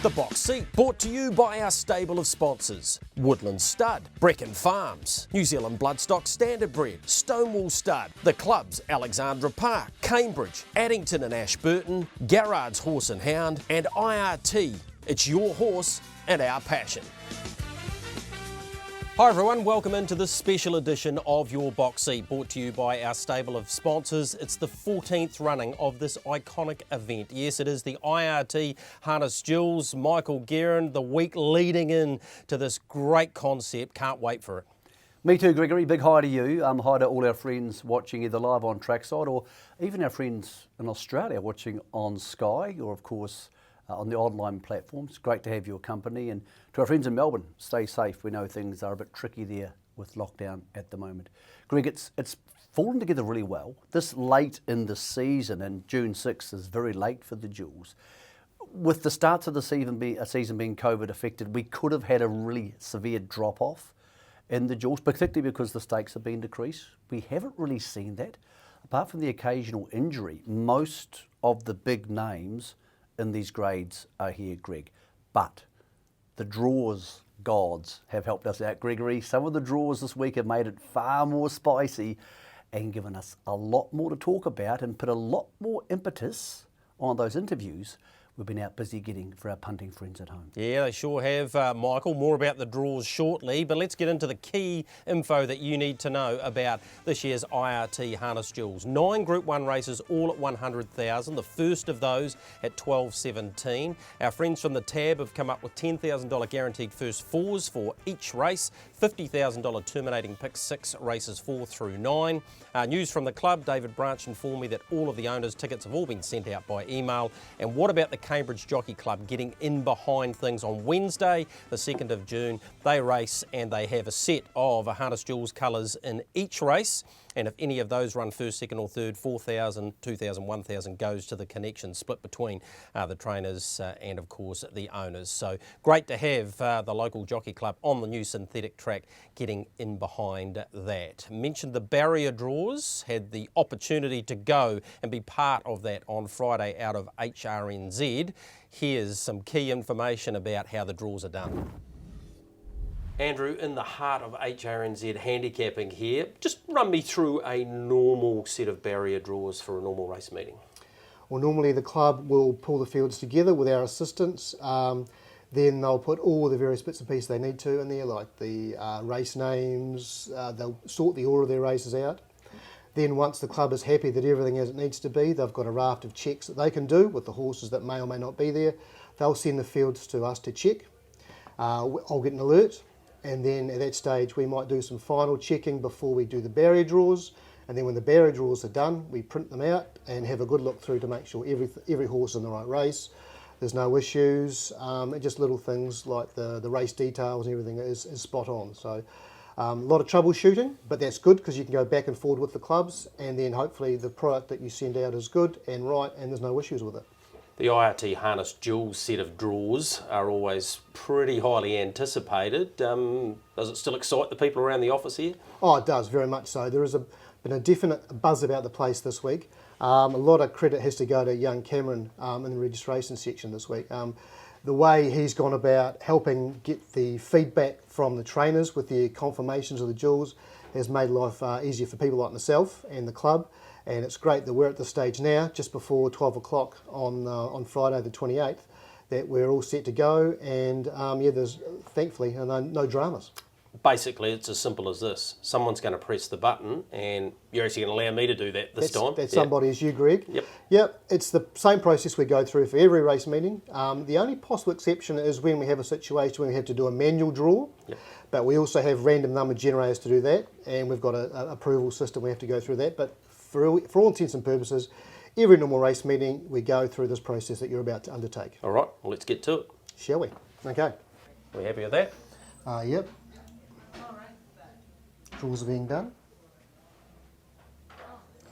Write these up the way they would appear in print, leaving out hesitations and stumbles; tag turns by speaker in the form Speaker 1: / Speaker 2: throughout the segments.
Speaker 1: The box seat brought to you by our stable of sponsors: Woodland Stud, Brecon Farms, New Zealand Bloodstock Standardbred, Stonewall Stud, the clubs Alexandra Park, Cambridge, Addington and Ashburton, Garrard's Horse and Hound, and IRT. It's your horse and our passion. Hi everyone, welcome into this special edition of Your Box Seat, brought to you by our stable of sponsors. It's the 14th running of this iconic event. Yes, it is the IRT Harness Jewels. Michael Guerin, the week leading in to this great concept. Can't wait for it.
Speaker 2: Me too, Gregory. Big hi to you. Hi to all our friends watching either live on Trackside or even our friends in Australia watching on Sky or, of course, on the online platforms. Great to have your company. And to our friends in Melbourne, stay safe. We know things are a bit tricky there with lockdown at the moment. Greg, it's fallen together really well. This late in the season, and June 6th is very late for the Jewels. With the starts of the season being COVID affected, we could have had a really severe drop-off in the Jewels, particularly because the stakes have been decreased. We haven't really seen that. Apart from the occasional injury, most of the big names in these grades are here, Greg. But the draws gods have helped us out, Gregory. Some of the draws this week have made it far more spicy and given us a lot more to talk about and put a lot more impetus on those interviews we've been out busy getting for our punting friends at home.
Speaker 1: Yeah, they sure have, Michael. More about the draws shortly, but let's get into the key info that you need to know about this year's IRT Harness Jewels. 9 Group 1 races, all at 100,000. The first of those at 12.17. Our friends from the Tab have come up with $10,000 guaranteed first fours for each race, $50,000 terminating picks, 6 races 4 through 9. News from the club, David Branch informed me that all of the owners' tickets have all been sent out by email. And what about the Cambridge Jockey Club getting in behind things on Wednesday, the 2nd of June? They race and they have a set of Harness Jewels colours in each race. And if any of those run first, second or third, 4,000, 2,000, 1,000 goes to the connection, split between the trainers and, of course, the owners. So great to have the local jockey club on the new synthetic track getting in behind that. Mentioned the barrier draws, had the opportunity to go and be part of that on Friday out of HRNZ. Here's some key information about how the draws are done. Andrew, in the heart of HRNZ handicapping here, just run me through a normal set of barrier draws for a normal race meeting.
Speaker 3: Well, normally the club will pull the fields together with our assistants. Then they'll put all the various bits and pieces they need to in there, like the race names. They'll sort the order of their races out. Then once the club is happy that everything as it needs to be, they've got a raft of checks that they can do with the horses that may or may not be there. They'll send the fields to us to check. I'll get an alert. And then at that stage we might do some final checking before we do the barrier draws. And then when the barrier draws are done, we print them out and have a good look through to make sure every horse is in the right race. There's no issues, and just little things like the race details and everything is spot on. So a lot of troubleshooting, but that's good because you can go back and forward with the clubs, and then hopefully the product that you send out is good and right and there's no issues with it.
Speaker 1: The IRT Harness Jewels set of draws are always pretty highly anticipated. Does it still excite the people around the office here?
Speaker 3: Oh, it does, very much so. There has been a definite buzz about the place this week. A lot of credit has to go to young Cameron in the registration section this week. The way he's gone about helping get the feedback from the trainers with the confirmations of the jewels has made life easier for people like myself and the club. And it's great that we're at the stage now, just before 12 o'clock on Friday the 28th, that we're all set to go. And yeah, there's thankfully no dramas.
Speaker 1: Basically, it's as simple as this. Someone's going to press the button and you're actually going to allow me to do that this time.
Speaker 3: That somebody is you, Greg.
Speaker 1: Yep.
Speaker 3: Yep, it's the same process we go through for every race meeting. The only possible exception is when we have a situation where we have to do a manual draw.
Speaker 1: Yep.
Speaker 3: But we also have random number generators to do that, and we've got an approval system we have to go through that. But for all intents and purposes, every normal race meeting, we go through this process that you're about to undertake.
Speaker 1: All right, well, let's get to it.
Speaker 3: Shall we? Okay.
Speaker 1: Are we happy with that?
Speaker 3: Yep. Draws are being done.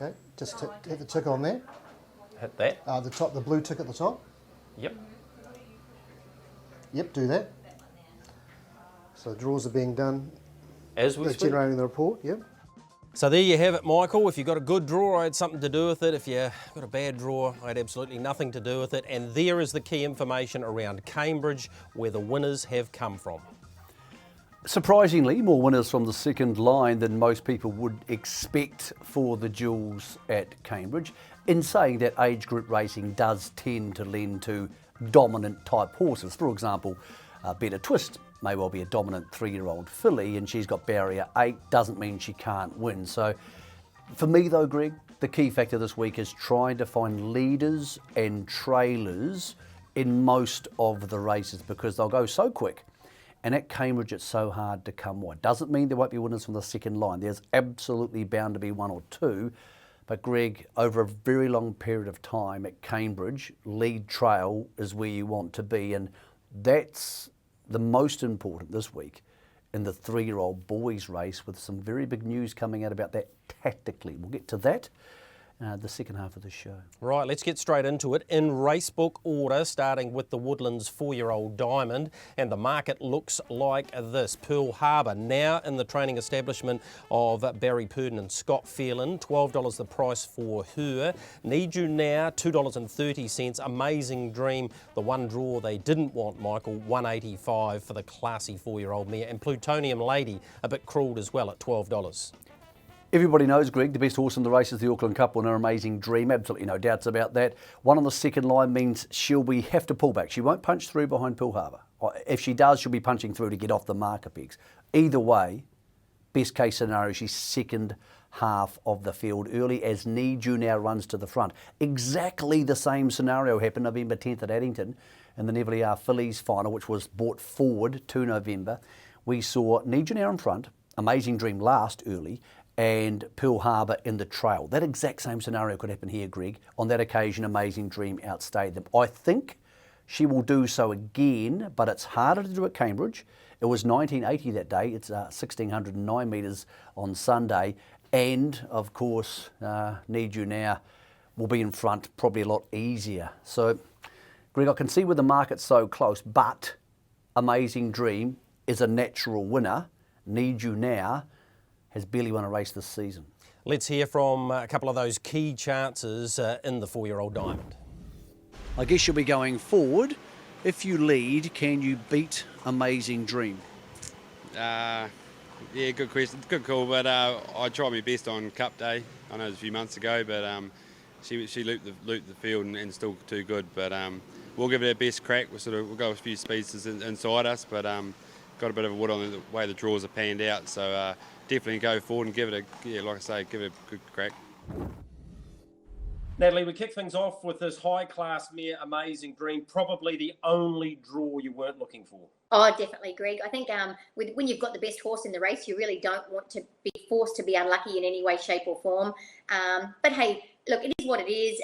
Speaker 3: Okay, just hit the tick on there.
Speaker 1: Hit that.
Speaker 3: The blue tick at the top.
Speaker 1: Yep.
Speaker 3: Yep, do that. So the draws are being done.
Speaker 1: As we
Speaker 3: It's generating the report, yep.
Speaker 1: So there you have it, Michael. If you've got a good draw, I had something to do with it. If you've got a bad draw, I had absolutely nothing to do with it. And there is the key information around Cambridge, where the winners have come from.
Speaker 2: Surprisingly, more winners from the second line than most people would expect for the Jewels at Cambridge. In saying that, age group racing does tend to lend to dominant type horses. For example, Better Twist may well be a dominant 3-year-old filly, and she's got barrier 8, doesn't mean she can't win. So for me though, Greg, the key factor this week is trying to find leaders and trailers in most of the races, because they'll go so quick. And at Cambridge, it's so hard to come wide. Doesn't mean there won't be winners from the second line. There's absolutely bound to be one or two. But Greg, over a very long period of time at Cambridge, lead trail is where you want to be. And that's the most important this week in the 3-year-old boys race, with some very big news coming out about that tactically. We'll get to that the second half of the show.
Speaker 1: Right, let's get straight into it. In racebook order, starting with the Woodlands 4-year-old Diamond, and the market looks like this. Pearl Harbour now in the training establishment of Barry Purdon and Scott Phelan, $12 the price for her. Need You Now, $2.30. Amazing Dream, the one draw they didn't want, Michael, $1.85 for the classy 4-year-old mare. And Plutonium Lady, a bit cruelled as well at $12.
Speaker 2: Everybody knows, Greg, the best horse in the race is the Auckland Cup winner, Amazing Dream. Absolutely no doubts about that. One on the second line means have to pull back. She won't punch through behind Pearl Harbour. If she does, she'll be punching through to get off the marker pegs. Either way, best case scenario, she's second half of the field early as Need You Now runs to the front. Exactly the same scenario happened November 10th at Addington in the Neville R Fillies final, which was brought forward to November. We saw Need You Now in front, Amazing Dream last early, and Pearl Harbour in the trail. That exact same scenario could happen here, Greg. On that occasion, Amazing Dream outstayed them. I think she will do so again, but it's harder to do at Cambridge. It was 1980 that day. It's 1,609 metres on Sunday. And, of course, Need You Now will be in front, probably a lot easier. So, Greg, I can see where the market's so close, but Amazing Dream is a natural winner. Need You Now has barely won a race this season.
Speaker 1: Let's hear from a couple of those key chances in the 4-year-old Diamond.
Speaker 2: I guess you'll be going forward. If you lead, can you beat Amazing Dream?
Speaker 4: Yeah, good question. Good call, but I tried my best on Cup Day. I know it was a few months ago, but she looped the field and still too good. But we'll give it our best crack. We'll go a few speeds inside us, but got a bit of a wood on the way the draws are panned out. So definitely go forward and give it a good crack.
Speaker 1: Natalie, we kick things off with this high-class mare, Amazing Dream, probably the only draw you weren't looking for.
Speaker 5: Oh, definitely, Greg. I think when you've got the best horse in the race, you really don't want to be forced to be unlucky in any way, shape or form. But hey, look, it is what it is.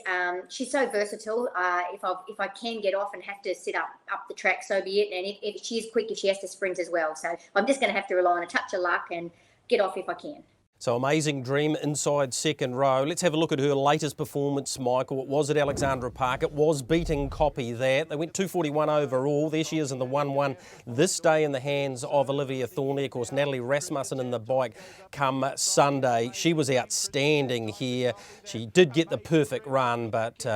Speaker 5: She's so versatile. If I can get off and have to sit up the track, so be it. And if she is quick, if she has to sprint as well. So I'm just going to have to rely on a touch of luck and get off if I can.
Speaker 1: So Amazing Dream inside second row. Let's have a look at her latest performance, Michael. It was at Alexandra Park. It was beating Copy that. They went 241 overall. There she is in the 1-1 this day in the hands of Olivia Thornley. Of course, Natalie Rasmussen in the bike come Sunday. She was outstanding here. She did get the perfect run, but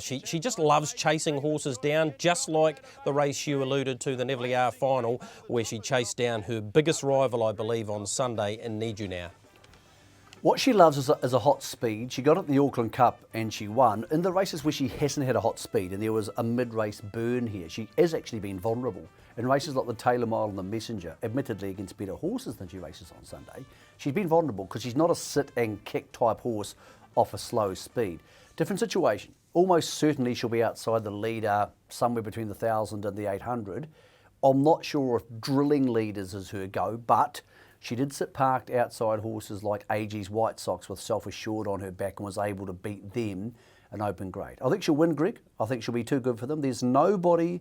Speaker 1: she just loves chasing horses down, just like the race you alluded to, the Neville R final, where she chased down her biggest rival, I believe, on Sunday in Need You Now.
Speaker 2: What she loves is a hot speed. She got it at the Auckland Cup and she won. In the races where she hasn't had a hot speed and there was a mid-race burn here, she has actually been vulnerable. In races like the Taylor Mile and the Messenger, admittedly against better horses than she races on Sunday, she's been vulnerable because she's not a sit and kick type horse off a slow speed. Different situation. Almost certainly she'll be outside the leader somewhere between the 1,000 and the 800. I'm not sure if drilling leaders is her go, but she did sit parked outside horses like AG's White Sox with Self-Assured on her back and was able to beat them an open grade. I think she'll win, Greg. I think she'll be too good for them. There's nobody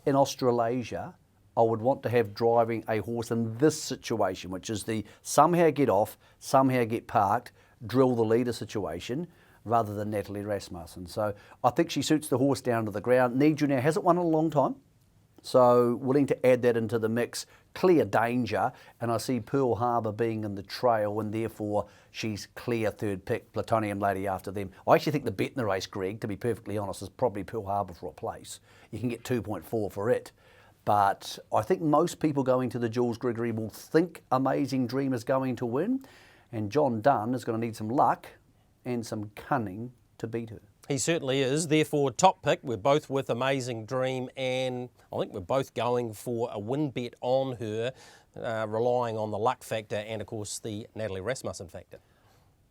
Speaker 2: in Australasia I would want to have driving a horse in this situation, which is the somehow get off, somehow get parked, drill the leader situation, rather than Natalie Rasmussen. So I think she suits the horse down to the ground. Need You Now hasn't won in a long time. So willing to add that into the mix. Clear danger, and I see Pearl Harbor being in the trail, and therefore she's clear third pick, Plutonium Lady after them. I actually think the bet in the race, Greg, to be perfectly honest, is probably Pearl Harbor for a place. You can get 2.4 for it. But I think most people going to the Jewels, Gregory, will think Amazing Dream is going to win, and John Dunn is going to need some luck and some cunning to beat her.
Speaker 1: He certainly is. Therefore, top pick. We're both with Amazing Dream, and I think we're both going for a win bet on her, relying on the luck factor and, of course, the Natalie Rasmussen factor.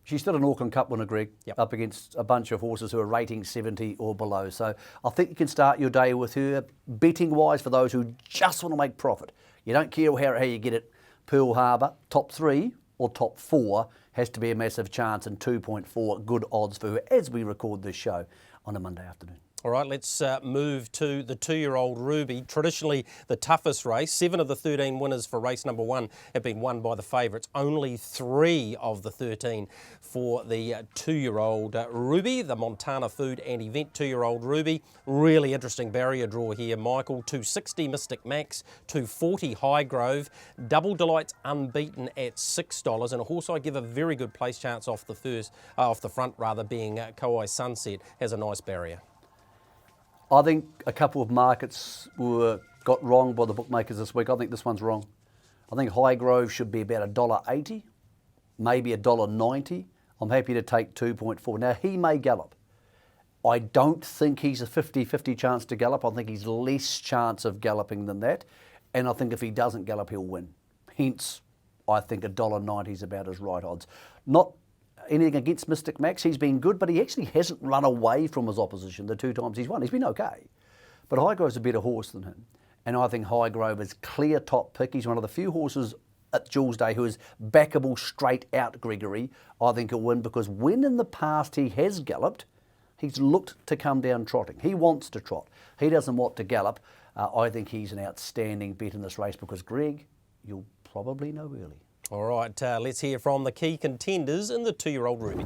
Speaker 2: She's still an Auckland Cup winner, Greg,
Speaker 1: Yep.
Speaker 2: up against a bunch of horses who are rating 70 or below. So I think you can start your day with her. Betting-wise, for those who just want to make profit, you don't care how you get it, Pearl Harbor, top 3 or top 4 has to be a massive chance, and 2.4 good odds for her as we record this show on a Monday afternoon.
Speaker 1: All right, let's move to the 2-year-old Ruby. Traditionally the toughest race. 7 of the 13 winners for race number 1 have been won by the favourites. Only 3 of the 13 for the 2-year-old Ruby, the Montana Food and Event 2-year-old Ruby. Really interesting barrier draw here, Michael. 260 Mystic Max, 240 Highgrove, Double Delight's unbeaten at $6, and a horse I give a very good place chance off the front, being Kauai Sunset, has a nice barrier.
Speaker 2: I think a couple of markets got wrong by the bookmakers this week. I think this one's wrong. I think Highgrove should be about $1.80, maybe $1.90. I'm happy to take 2.4. Now, he may gallop. I don't think he's a 50-50 chance to gallop. I think he's less chance of galloping than that. And I think if he doesn't gallop, he'll win. Hence, I think $1.90 is about his right odds. Not anything against Mystic Max, he's been good, but he actually hasn't run away from his opposition the 2 times he's won. He's been okay. But Highgrove's a better horse than him. And I think Highgrove is clear top pick. He's one of the few horses at Jewels Day who is backable straight out, Gregory. I think he'll win because when in the past he has galloped, he's looked to come down trotting. He wants to trot. He doesn't want to gallop. I think he's an outstanding bet in this race because, Greg, you'll probably know early.
Speaker 1: All right, let's hear from the key contenders in the 2-year-old Ruby.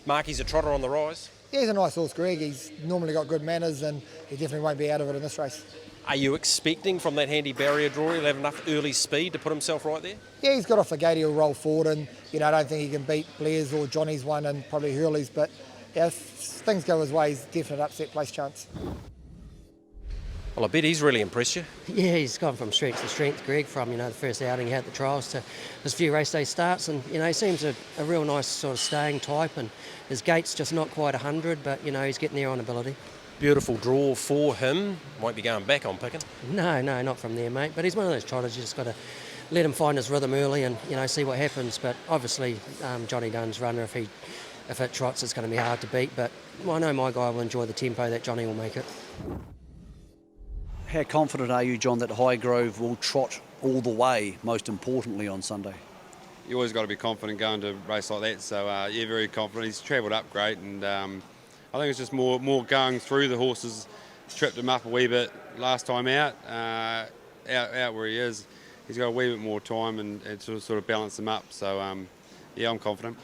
Speaker 1: Mark, he's a trotter on the rise.
Speaker 6: Yeah, he's a nice horse, Greg. He's normally got good manners and he definitely won't be out of it in this race.
Speaker 1: Are you expecting from that handy barrier draw he'll have enough early speed to put himself right there?
Speaker 6: Yeah, he's got off the gate, he'll roll forward and, I don't think he can beat Blair's or Johnny's one and probably Hurley's, but yeah, if things go his way, he's definite upset place chance.
Speaker 1: Well, I bet he's really impressed you.
Speaker 7: Yeah, he's gone from strength to strength, Greg, from, the first outing he had at the trials to his few race day starts. And, he seems a real nice sort of staying type and his gait's just not quite 100, but, he's getting there on ability.
Speaker 1: Beautiful draw for him. Won't be going back on picking.
Speaker 7: No, not from there, mate. But he's one of those trotters, you just got to let him find his rhythm early and, see what happens. But obviously, Johnny Dunn's runner, if it trots, it's going to be hard to beat. But I know my guy will enjoy the tempo that Johnny will make it.
Speaker 2: How confident are you, John, that Highgrove will trot all the way, most importantly, on Sunday?
Speaker 4: You always got to be confident going to a race like that. So, very confident. He's travelled up great, and I think it's just more going through. The horses tripped him up a wee bit last time out where he is. He's got a wee bit more time and sort of balance him up. So, I'm confident.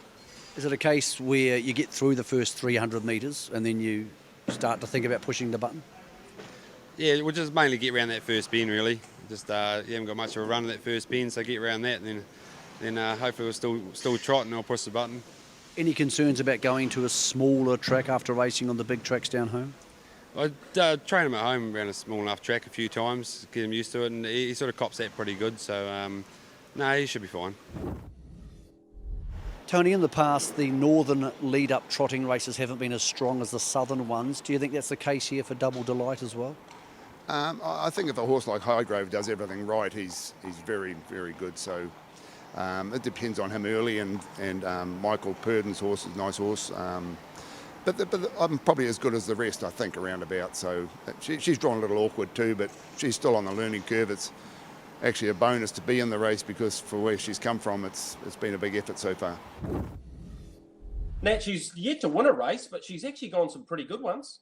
Speaker 2: Is it a case where you get through the first 300 metres and then you start to think about pushing the button?
Speaker 4: Yeah, we'll just mainly get around that first bend, really. Just you haven't got much of a run at that first bend, so get around that, and then hopefully we'll still trot and I'll push the button.
Speaker 2: Any concerns about going to a smaller track after racing on the big tracks down home?
Speaker 4: I train him at home around a small enough track a few times, get him used to it, and he sort of cops that pretty good, so he should be fine.
Speaker 2: Tony, in the past, the northern lead-up trotting races haven't been as strong as the southern ones. Do you think that's the case here for Double Delight as well?
Speaker 8: I think if a horse like Highgrove does everything right, he's very, very good. So it depends on him early, and Michael Purden's horse is a nice horse. But I'm probably as good as the rest, I think, around about. So she's drawn a little awkward too, but she's still on the learning curve. It's actually a bonus to be in the race because for where she's come from, it's been a big effort so far.
Speaker 1: Nat, she's yet to win a race, but she's actually gone some pretty good ones.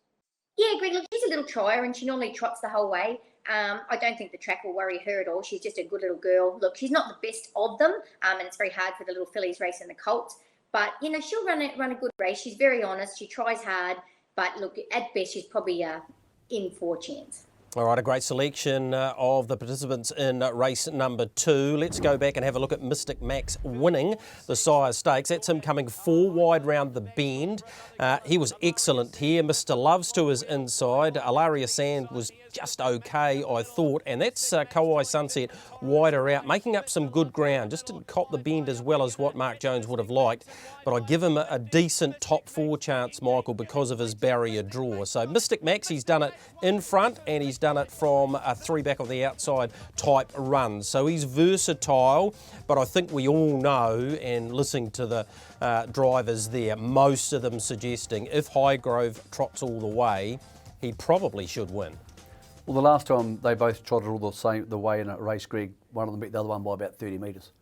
Speaker 5: Yeah, Greg, look, she's a little trier and she normally trots the whole way. I don't think the track will worry her at all. She's just a good little girl. Look, she's not the best of them, and it's very hard for the little fillies racing the colts. But, she'll run a good race. She's very honest. She tries hard. But, look, at best, she's probably in 4 chance.
Speaker 1: All right, a great selection of the participants in race number 2. Let's go back and have a look at Mystic Max winning the Sire Stakes. That's him coming 4 wide round the bend. He was excellent here. Mr. Loves to his inside. Alaria Sand was just okay, I thought. And that's Kauai Sunset wider out, making up some good ground. Just didn't cop the bend as well as what Mark Jones would have liked. But I give him a decent top 4 chance, Michael, because of his barrier draw. So Mystic Max, he's done it in front and he's done it from a 3 back of the outside type run. So he's versatile, but I think we all know, and listening to the drivers there, most of them suggesting if Highgrove trots all the way, he probably should win.
Speaker 2: Well, the last time they both trotted all the way in a race, Greg, one of them beat the other one by about 30 metres.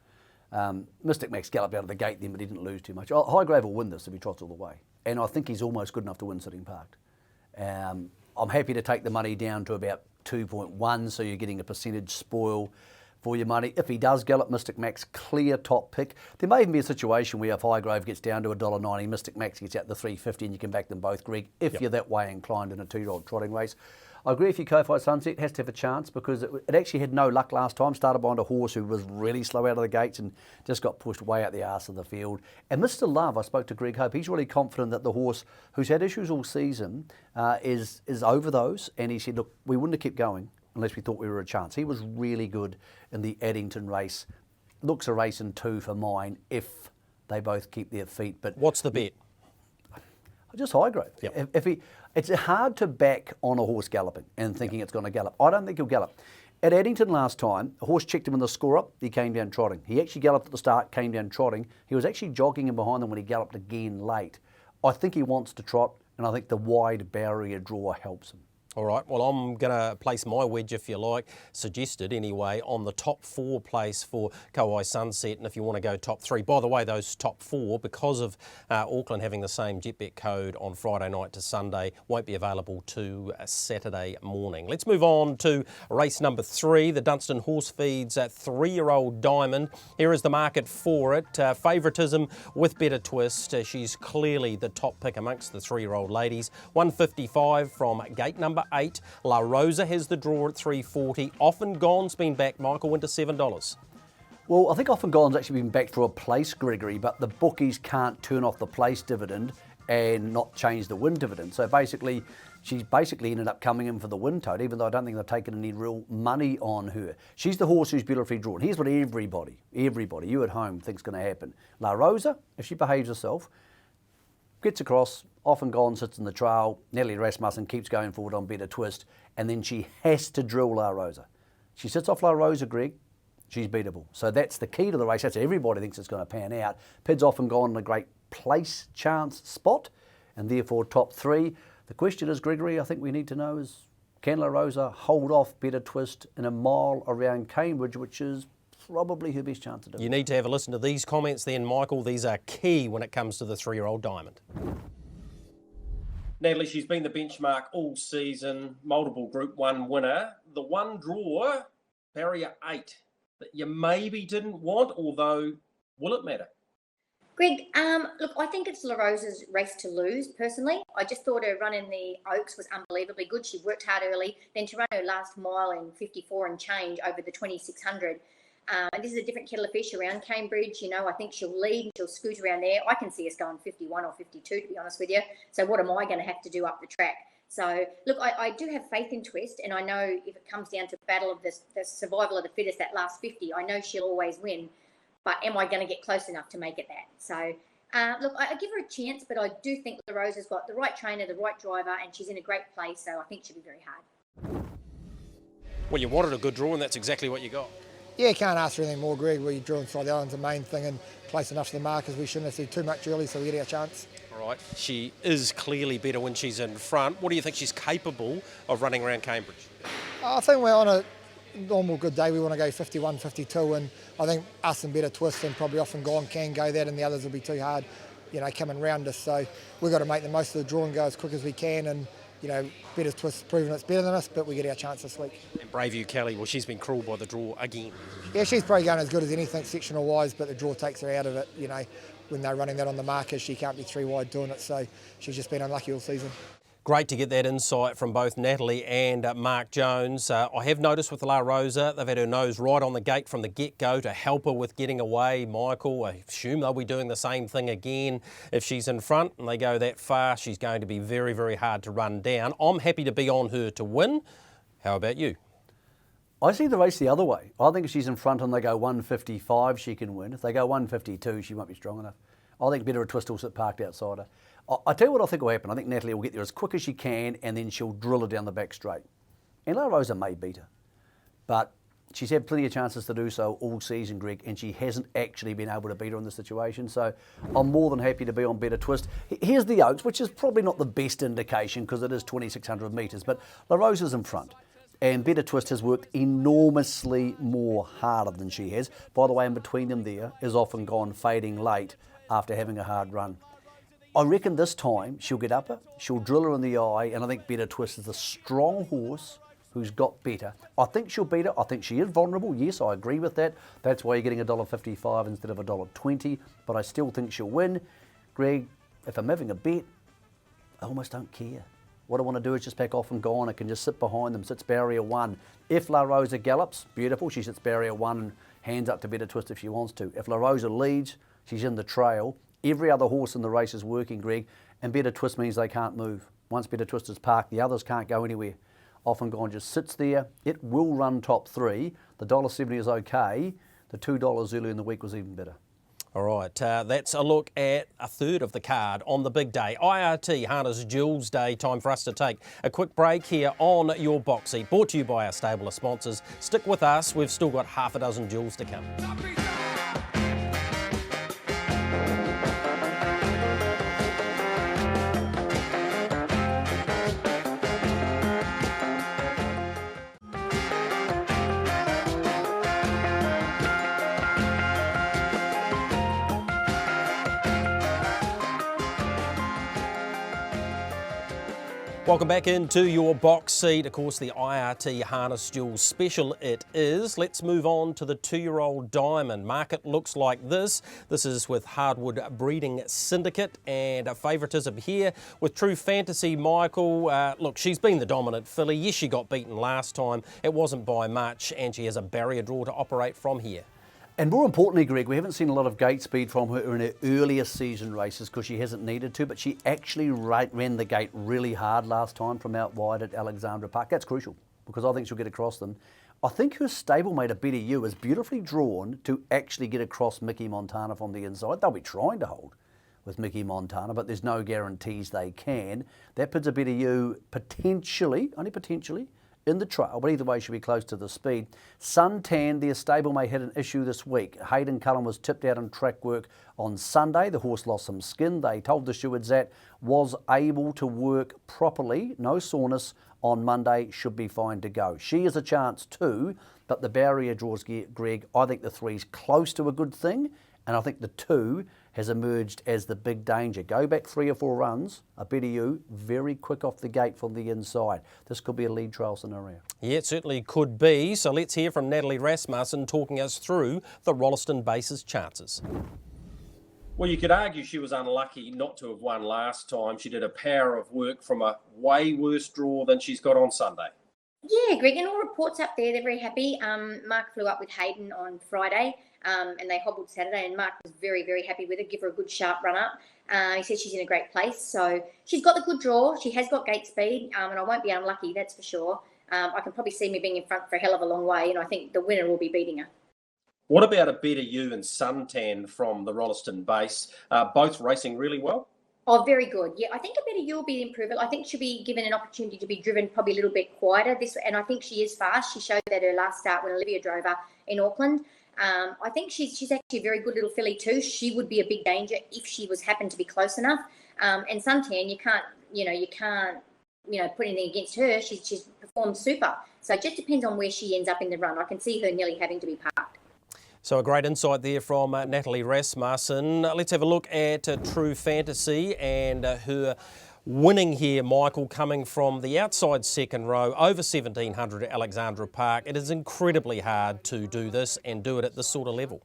Speaker 2: Mystic Max galloped out of the gate then, but he didn't lose too much. Highgrove will win this if he trots all the way, and I think he's almost good enough to win sitting parked. I'm happy to take the money down to about 2.1, so you're getting a percentage spoil for your money. If he does gallop, Mystic Max, clear top pick. There may even be a situation where if Highgrove gets down to $1.90, Mystic Max gets out the $3.50 and you can back them both, Greg, if you're that way inclined in a 2-year-old trotting race. I agree with you, Kauai Sunset has to have a chance because it actually had no luck last time. Started behind a horse who was really slow out of the gates and just got pushed way out the arse of the field. And Mr. Love, I spoke to Greg Hope, he's really confident that the horse, who's had issues all season, is over those. And he said, look, we wouldn't have kept going unless we thought we were a chance. He was really good in the Addington race. Looks a race in 2 for mine if they both keep their feet. But
Speaker 1: what's the bet?
Speaker 2: Just Highgrove. Yep. It's hard to back on a horse galloping and thinking it's going to gallop. I don't think he'll gallop. At Addington last time, a horse checked him in the score up, he came down trotting. He actually galloped at the start, came down trotting. He was actually jogging in behind them when he galloped again late. I think he wants to trot, and I think the wide barrier draw helps him.
Speaker 1: All right, well, I'm going to place my wedge, if you like, suggested anyway, on the top 4 place for Kauai Sunset, and if you want to go top 3. By the way, those top 4, because of Auckland having the same JetBet code on Friday night to Sunday, won't be available to Saturday morning. Let's move on to race number 3, the Dunstan Horse Feeds 3-year-old Diamond. Here is the market for it. Favouritism with Better Twist. She's clearly the top pick amongst the 3-year-old ladies. 155 from gate number 8. La Rosa has the draw at 340. Often Gone's been back, Michael, went to $7.
Speaker 2: Well, I think Often Gone's actually been back for a place, Gregory, but the bookies can't turn off the place dividend and not change the win dividend. So basically, she's ended up coming in for the win tote, even though I don't think they've taken any real money on her. She's the horse who's beautifully drawn. Here's what everybody, you at home, thinks going to happen. La Rosa, if she behaves herself, gets across, Often Gone sits in the trail, Nellie Rasmussen keeps going forward on Better Twist, and then she has to drill La Rosa. She sits off La Rosa, Greg, she's beatable. So that's the key to the race. That's everybody thinks it's going to pan out. Pid's Often Gone in a great place chance spot, and therefore top 3. The question is, Gregory, I think we need to know is, can La Rosa hold off Better Twist in a mile around Cambridge, which is probably her best chance to do it.
Speaker 1: You need to have a listen to these comments then, Michael. These are key when it comes to the 3-year-old Diamond. Natalie, she's been the benchmark all season, multiple Group 1 winner. The one draw, barrier 8, that you maybe didn't want, although will it matter?
Speaker 5: Greg, look, I think it's La Rosa's race to lose, personally. I just thought her run in the Oaks was unbelievably good. She worked hard early. Then to run her last mile in 54 and change over the 2600. And this is a different kettle of fish around Cambridge. You know, I think she'll lead and she'll scoot around there. I can see us going 51 or 52, to be honest with you. So what am I going to have to do up the track? So, look, I do have faith in Twist, and I know if it comes down to the battle of the survival of the fittest, that last 50, I know she'll always win. But am I going to get close enough to make it that? So, look, I give her a chance, but I do think La Rosa's got the right trainer, the right driver, and she's in a great place, so I think she'll be very hard.
Speaker 1: Well, you wanted a good draw, and that's exactly what you got.
Speaker 6: Yeah, can't ask for anything more, Greg. We drew inside the island's the main thing, and close enough to the markers. We shouldn't have said too much early, so we get our chance.
Speaker 1: All right. She is clearly better when she's in front. What do you think she's capable of running around Cambridge?
Speaker 6: I think we're on a normal good day. We want to go 51, 52, and I think us and Better Twist and probably Often Gone can go that, and the others will be too hard, you know, coming round us. So we've got to make the most of the draw and go as quick as we can, and you know, Better Twist's proven it's better than us, but we get our chance this week.
Speaker 1: And Braveview Kelly, well, she's been cruel by the draw again.
Speaker 6: Yeah, she's probably going as good as anything sectional wise, but the draw takes her out of it. You know, when they're running that on the markers, she can't be 3 wide doing it, so she's just been unlucky all season.
Speaker 1: Great to get that insight from both Natalie and Mark Jones. I have noticed with La Rosa, they've had her nose right on the gate from the get-go to help her with getting away. Michael, I assume they'll be doing the same thing again. If she's in front and they go that far, she's going to be very, very hard to run down. I'm happy to be on her to win. How about you?
Speaker 2: I see the race the other way. I think if she's in front and they go 155, she can win. If they go 152, she won't be strong enough. I think Better a Twist will sit parked outside her. I tell you what I think will happen. I think Natalie will get there as quick as she can and then she'll drill her down the back straight. And La Rosa may beat her. But she's had plenty of chances to do so all season, Greg, and she hasn't actually been able to beat her in this situation. So I'm more than happy to be on Better Twist. Here's the Oaks, which is probably not the best indication because it is 2,600 metres, but La Rosa's in front. And Better Twist has worked enormously more harder than she has. By the way, in between them there is often gone fading late after having a hard run. I reckon this time she'll get up her, she'll drill her in the eye, and I think Better Twist is a strong horse who's got better. I think she'll beat her. I think she is vulnerable. Yes, I agree with that. That's why you're getting $1.55 instead of $1.20, but I still think she'll win. Greg, if I'm having a bet, I almost don't care. What I want to do is just back off and go on. I can just sit behind them, sits barrier 1. If La Rosa gallops, beautiful, she sits barrier 1 and hands up to Better Twist if she wants to. If La Rosa leads, she's in the trail. Every other horse in the race is working, Greg, and Better Twist means they can't move. Once Better Twist is parked, the others can't go anywhere. Often Gone just sits there. It will run top 3. The $1.70 is okay. The $2 earlier in the week was even better.
Speaker 1: All right, that's a look at a third of the card on the big day. IRT Harness Jewels Day. Time for us to take a quick break here on Your Box Seat. Brought to you by our stable of sponsors. Stick with us. We've still got half a dozen jewels to come. Welcome back into Your Box Seat. Of course, the IRT Harness Jewels special it is. Let's move on to the 2-year-old Diamond. Market looks like this. This is with Hardwood Breeding Syndicate, and a favouritism here with True Fantasy. Michael, look, she's been the dominant filly. Yes, she got beaten last time. It wasn't by much, and she has a barrier draw to operate from here.
Speaker 2: And more importantly, Greg, we haven't seen a lot of gate speed from her in her earlier season races because she hasn't needed to, but she actually ran the gate really hard last time from out wide at Alexandra Park. That's crucial because I think she'll get across them. I think her stablemate, A Better You, is beautifully drawn to actually get across Mickey Montana from the inside. They'll be trying to hold with Mickey Montana, but there's no guarantees they can. That puts A Better You potentially, only potentially, in the trail, but either way she'll be close to the speed. Suntan, their stablemate, had an issue this week. Hayden Cullen was tipped out on track work on Sunday. The horse lost some skin. They told the stewards that was able to work properly, no soreness on Monday, should be fine to go. She has a chance too, but the barrier draws, Greg. I think the 3's close to a good thing, and I think the 2 has emerged as the big danger. Go back 3 or 4 runs, A Better You, very quick off the gate from the inside. This could be a lead trail scenario.
Speaker 1: Yeah, it certainly could be. So let's hear from Natalie Rasmussen talking us through the Rolleston Base's chances. Well, you could argue she was unlucky not to have won last time. She did a power of work from a way worse draw than she's got on Sunday.
Speaker 5: Yeah, Greg, and all reports up there, they're very happy. Mark flew up with Hayden on Friday, and they hobbled Saturday, and Mark was very, very happy with her, give her a good sharp run up. He said she's in a great place, so she's got the good draw. She has got gate speed, and I won't be unlucky, that's for sure. I can probably see me being in front for a hell of a long way, and I think the winner will be beating her.
Speaker 1: What about A Better You and Suntan from the Rolleston Base? Both racing really well?
Speaker 5: Oh, very good. Yeah, I think A Better You will be improved. I think she'll be given an opportunity to be driven probably a little bit quieter. And I think she is fast. She showed that her last start when Olivia drove her in Auckland. I think she's actually a very good little filly too. She would be a big danger if she happened to be close enough. And Suntan, you can't put anything against her. She's performed super. So it just depends on where she ends up in the run. I can see her nearly having to be parked.
Speaker 1: So a great insight there from Natalie Rasmussen. Let's have a look at True Fantasy and her winning here, Michael, coming from the outside second row, over 1,700 at Alexandra Park. It is incredibly hard to do this and do it at this sort of level.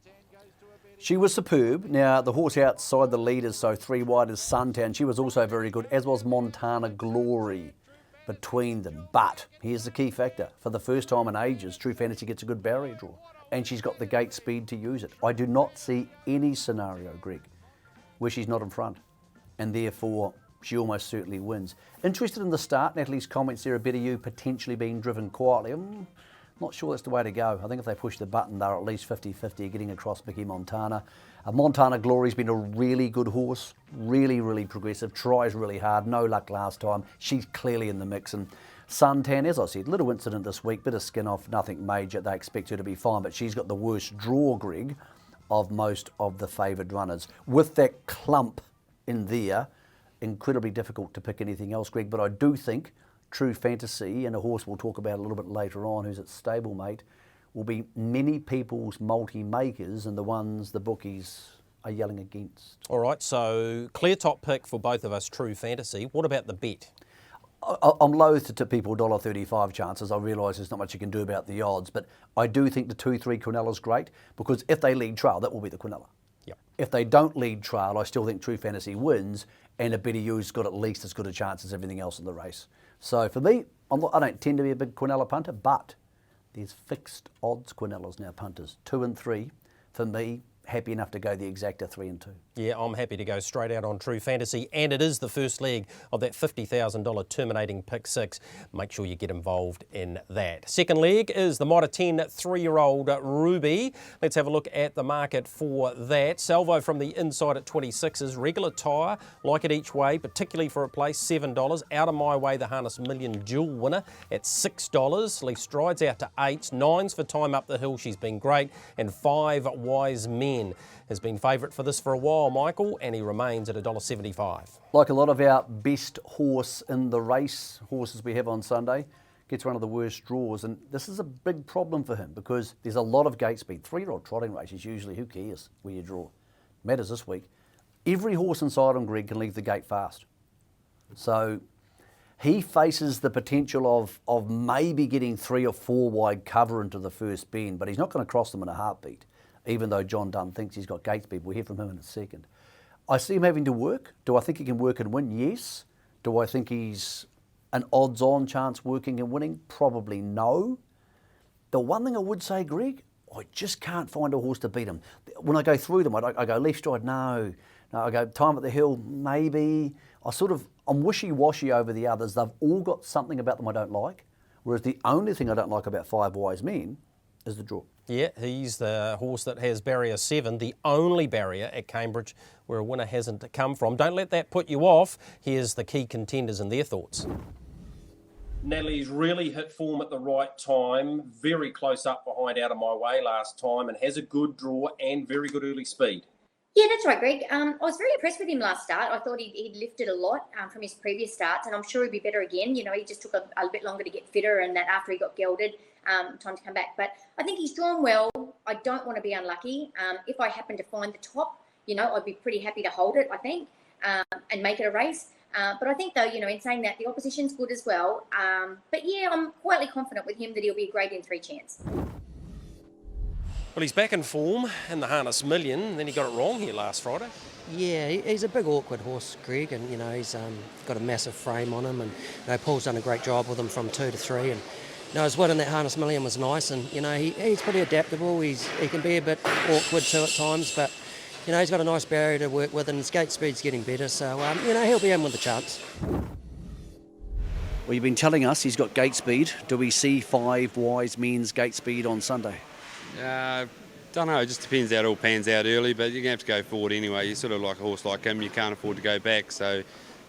Speaker 2: She was superb. Now, the horse outside the leaders, so 3 wide, is Suntown. She was also very good, as was Montana Glory between them. But here's the key factor. For the first time in ages, True Fantasy gets a good barrier draw. And she's got the gate speed to use it. I do not see any scenario, Greg, where she's not in front. And therefore, she almost certainly wins. Interested in the start, Natalie's comments there, a bit of you potentially being driven quietly. I'm not sure that's the way to go. I think if they push the button, they're at least 50-50 getting across Mickey Montana. Montana Glory's been a really good horse, really, really progressive, tries really hard, no luck last time. She's clearly in the mix. And Suntan, as I said, little incident this week, bit of skin off, nothing major. They expect her to be fine, but she's got the worst draw, Greg, of most of the favoured runners. With that clump in there, incredibly difficult to pick anything else, Greg, but I do think True Fantasy, and a horse we'll talk about a little bit later on, who's its stablemate, will be many people's multi-makers and the ones the bookies are yelling against.
Speaker 1: All right, so clear top pick for both of us, True Fantasy. What about the bet?
Speaker 2: I'm loath to tip people $1.35 chances. I realise there's not much you can do about the odds, but I do think the 2-3 Quinnella's great, because if they lead trail, that will be the Quinella.
Speaker 1: Yep.
Speaker 2: If they don't lead trail, I still think True Fantasy wins, and a bit of you's got at least as good a chance as everything else in the race. So for me, I don't tend to be a big Quinella punter, but there's fixed odds Quinellas now, punters. 2 and 3. For me, happy enough to go the exacta 3 and 2.
Speaker 1: Yeah, I'm happy to go straight out on True Fantasy, and it is the first leg of that $50,000 terminating pick 6. Make sure you get involved in that. Second leg is the Mitre 10 3-year-old Ruby. Let's have a look at the market for that. Salvo from the inside at 26s. Regular tyre, like it each way, particularly for a place, $7. Out of my way, the Harness Million Jewel winner at $6. Leaf Strides out to 8. 9s for Time Up the Hill, she's been great. And 5 Wise Men has been favourite for this for a while, Michael, and he remains at $1.75.
Speaker 2: Like a lot of our best horse in the race horses we have on Sunday, gets one of the worst draws, and this is a big problem for him because there's a lot of gate speed. 3-year-old trotting races, usually, who cares where you draw? Matters this week. Every horse inside him, Greg, can leave the gate fast. So he faces the potential of maybe getting 3 or 4 wide cover into the first bend, but he's not going to cross them in a heartbeat, even though John Dunn thinks he's got gate speed. We'll hear from him in a second. I see him having to work. Do I think he can work and win? Yes. Do I think he's an odds-on chance working and winning? Probably no. The one thing I would say, Greg, I just can't find a horse to beat him. When I go through them, I go Left Stride, no. I go Time at the Hill, maybe. I'm wishy-washy over the others. They've all got something about them I don't like, whereas the only thing I don't like about 5 Wise Men is the draw.
Speaker 1: Yeah, he's the horse that has barrier 7, the only barrier at Cambridge where a winner hasn't come from. Don't let that put you off. Here's the key contenders and their thoughts. Natalie's really hit form at the right time, very close up behind Out of My Way last time, and has a good draw and very good early speed.
Speaker 5: Yeah, that's right, Greg. I was very impressed with him last start. I thought he'd lifted a lot from his previous starts, and I'm sure he'd be better again. You know, he just took a bit longer to get fitter, and that after he got gelded, time to come back. But I think he's drawn well. I don't want to be unlucky. If I happen to find the top, you know, I'd be pretty happy to hold it, I think, and make it a race. But I think, though, you know, in saying that, the opposition's good as well. But, yeah, I'm quietly confident with him that he'll be a grade in 3 chance.
Speaker 1: Well, he's back in form in the Harness Million, then he got it wrong here last Friday.
Speaker 7: Yeah, he's a big awkward horse, Greg, and, you know, he's got a massive frame on him, and, you know, Paul's done a great job with him from 2 to 3, and, you know, his win in that Harness Million was nice, and, you know, he's pretty adaptable. He can be a bit awkward too at times, but, you know, he's got a nice barrier to work with, and his gate speed's getting better, so, you know, he'll be in with a chance.
Speaker 2: Well, you've been telling us he's got gate speed. Do we see 5 Wise Men's gate speed on Sunday?
Speaker 4: Don't know, it just depends how it all pans out early, but you're going to have to go forward anyway. You're sort of like a horse like him, you can't afford to go back. So,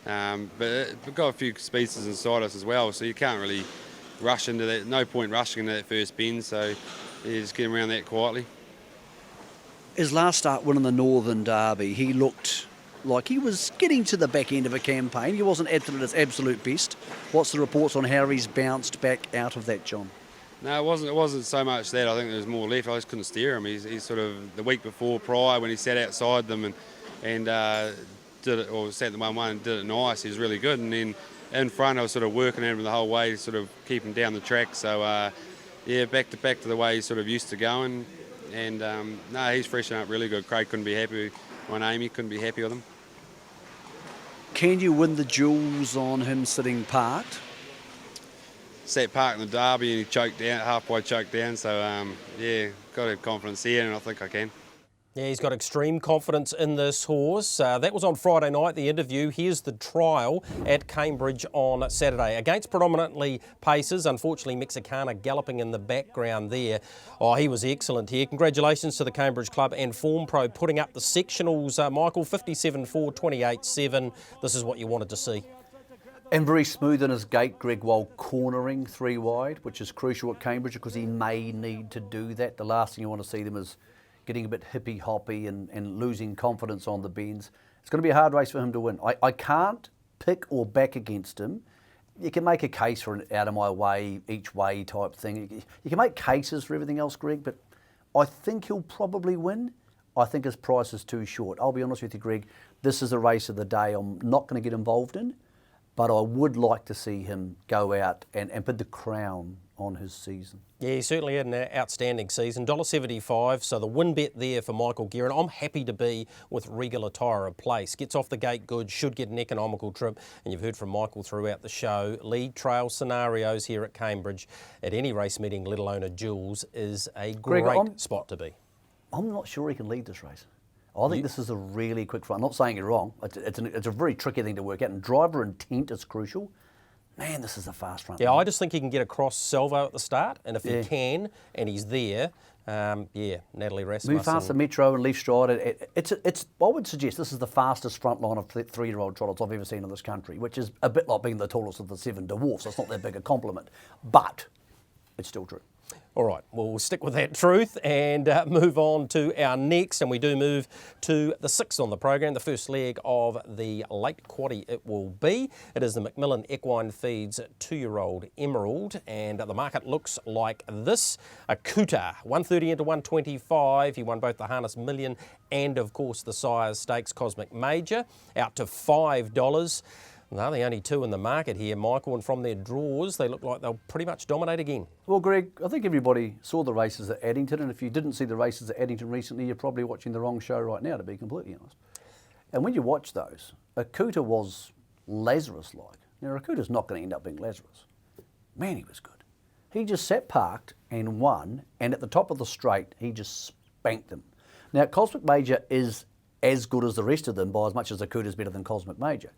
Speaker 4: but we've got a few speedsters inside us as well, so you can't really rush into that. No point rushing into that first bend, so you just get around that quietly.
Speaker 2: His last start winning the Northern Derby, he looked like he was getting to the back end of a campaign. He wasn't at his absolute best. What's the reports on how he's bounced back out of that, John?
Speaker 4: No, it wasn't so much that. I think there was more left. I just couldn't steer him. He's sort of the week before prior when he sat outside them and did it, or sat in the 1-1 and did it nice. He was really good. And then in front, I was sort of working at him the whole way to sort of keep him down the track. So yeah, back to the way he's sort of used to going. and no, he's freshening up really good. Craig couldn't be happy. Amy couldn't be happy with him.
Speaker 2: Can you win the Jewels on him sitting parked?
Speaker 4: Sat parked in the Derby and he choked down, halfway choked down. So yeah, got to have confidence here, and I think I can.
Speaker 1: Yeah, he's got extreme confidence in this horse. That was on Friday night, the interview. Here's the trial at Cambridge on Saturday. Against predominantly pacers, unfortunately Mexicana galloping in the background there. Oh, he was excellent here. Congratulations to the Cambridge Club and Form Pro putting up the sectionals. Michael, 57-4, 28-7. This is what you wanted to see.
Speaker 2: And very smooth in his gait, Greg, while cornering 3 wide, which is crucial at Cambridge because he may need to do that. The last thing you want to see them is getting a bit hippy-hoppy and losing confidence on the bends. It's going to be a hard race for him to win. I can't pick or back against him. You can make a case for an out-of-my-way, each-way type thing. You can make cases for everything else, Greg, but I think he'll probably win. I think his price is too short. I'll be honest with you, Greg. This is a race of the day I'm not going to get involved in, but I would like to see him go out and put the crown on his season. Yeah,
Speaker 1: he certainly had an outstanding season. $1.75, so the win bet there for Michael Guerin. I'm happy to be with Regal Attire a place. Gets off the gate good, should get an economical trip. And you've heard from Michael throughout the show. Lead trail scenarios here at Cambridge at any race meeting, let alone a Jewels, is a great spot to be.
Speaker 2: I'm not sure he can lead this race. I think this is a really quick run. I'm not saying you're wrong. It's a very tricky thing to work out. And driver intent is crucial. Man, this is a fast run.
Speaker 1: Yeah, I just think he can get across Salvo at the start, and if he can, and he's there, Natalie Rasmussen.
Speaker 2: Move faster, Metro and Leaf Stride. I would suggest this is the fastest front line of 3-year-old trotters I've ever seen in this country, which is a bit like being the tallest of the 7 dwarfs. It's not that big a compliment, but it's still true.
Speaker 1: All right, well, we'll stick with that truth and move on to our next, and we do move to the 6th on the program, the first leg of the late quaddie it will be. It is the Macmillan Equine Feeds 2-year-old Emerald, and the market looks like this. Akuta, 130 into 125. He won both the Harness Million and, of course, the Sires Stakes Cosmic Major, out to $5. They're the only 2 in the market here, Michael, and from their draws, they look like they'll pretty much dominate again.
Speaker 2: Well, Greg, I think everybody saw the races at Addington, and if you didn't see the races at Addington recently, you're probably watching the wrong show right now, to be completely honest. And when you watch those, Akuta was Lazarus-like. Now, Akuta's not going to end up being Lazarus. Man, he was good. He just sat parked and won, and at the top of the straight, he just spanked them. Now, Cosmic Major is as good as the rest of them by as much as Akuta's better than Cosmic Major.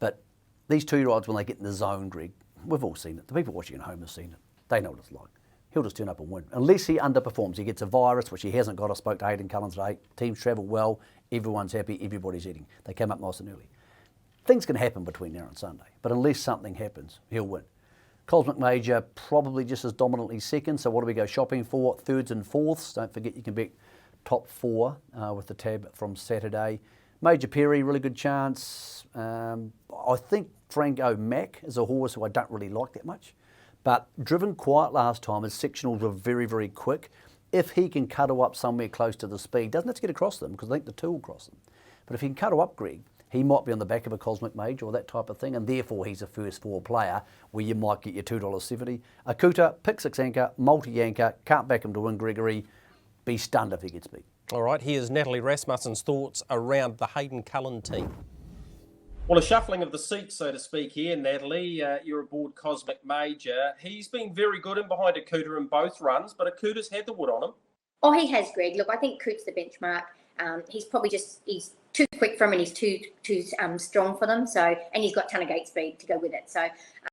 Speaker 2: But these 2-year-olds, when they get in the zone, Greg, we've all seen it. The people watching at home have seen it. They know what it's like. He'll just turn up and win. Unless he underperforms. He gets a virus, which he hasn't got. I spoke to Hayden Cullen today. Teams travel well. Everyone's happy. Everybody's eating. They came up nice and early. Things can happen between now and Sunday. But unless something happens, he'll win. Cosmic Major, probably just as dominantly second. So what do we go shopping for? 3rds and 4ths. Don't forget you can bet top 4 with the tab from Saturday. Major Perry, really good chance. I think Franco Mac is a horse who I don't really like that much, but driven quiet last time, his sectionals were very, very quick. If he can cuddle up somewhere close to the speed, doesn't have to get across them because I think the 2 will cross them. But if he can cuddle up, Greg, he might be on the back of a Cosmic Major or that type of thing, and therefore he's a first 4 player where you might get your $2.70. Akuta, pick 6 anchor, multi-anchor, can't back him to win, Gregory. Be stunned if he gets beat.
Speaker 1: All right, here's Natalie Rasmussen's thoughts around the Hayden Cullen team. Well, a shuffling of the seats, so to speak here, Natalie. You're aboard Cosmic Major. He's been very good in behind Akuta in both runs, but Akuta's had the wood on him.
Speaker 5: Oh, he has, Greg. Look, I think Coot's the benchmark. He's probably he's too quick for him and he's too strong for them. So, and he's got a ton of gate speed to go with it. So,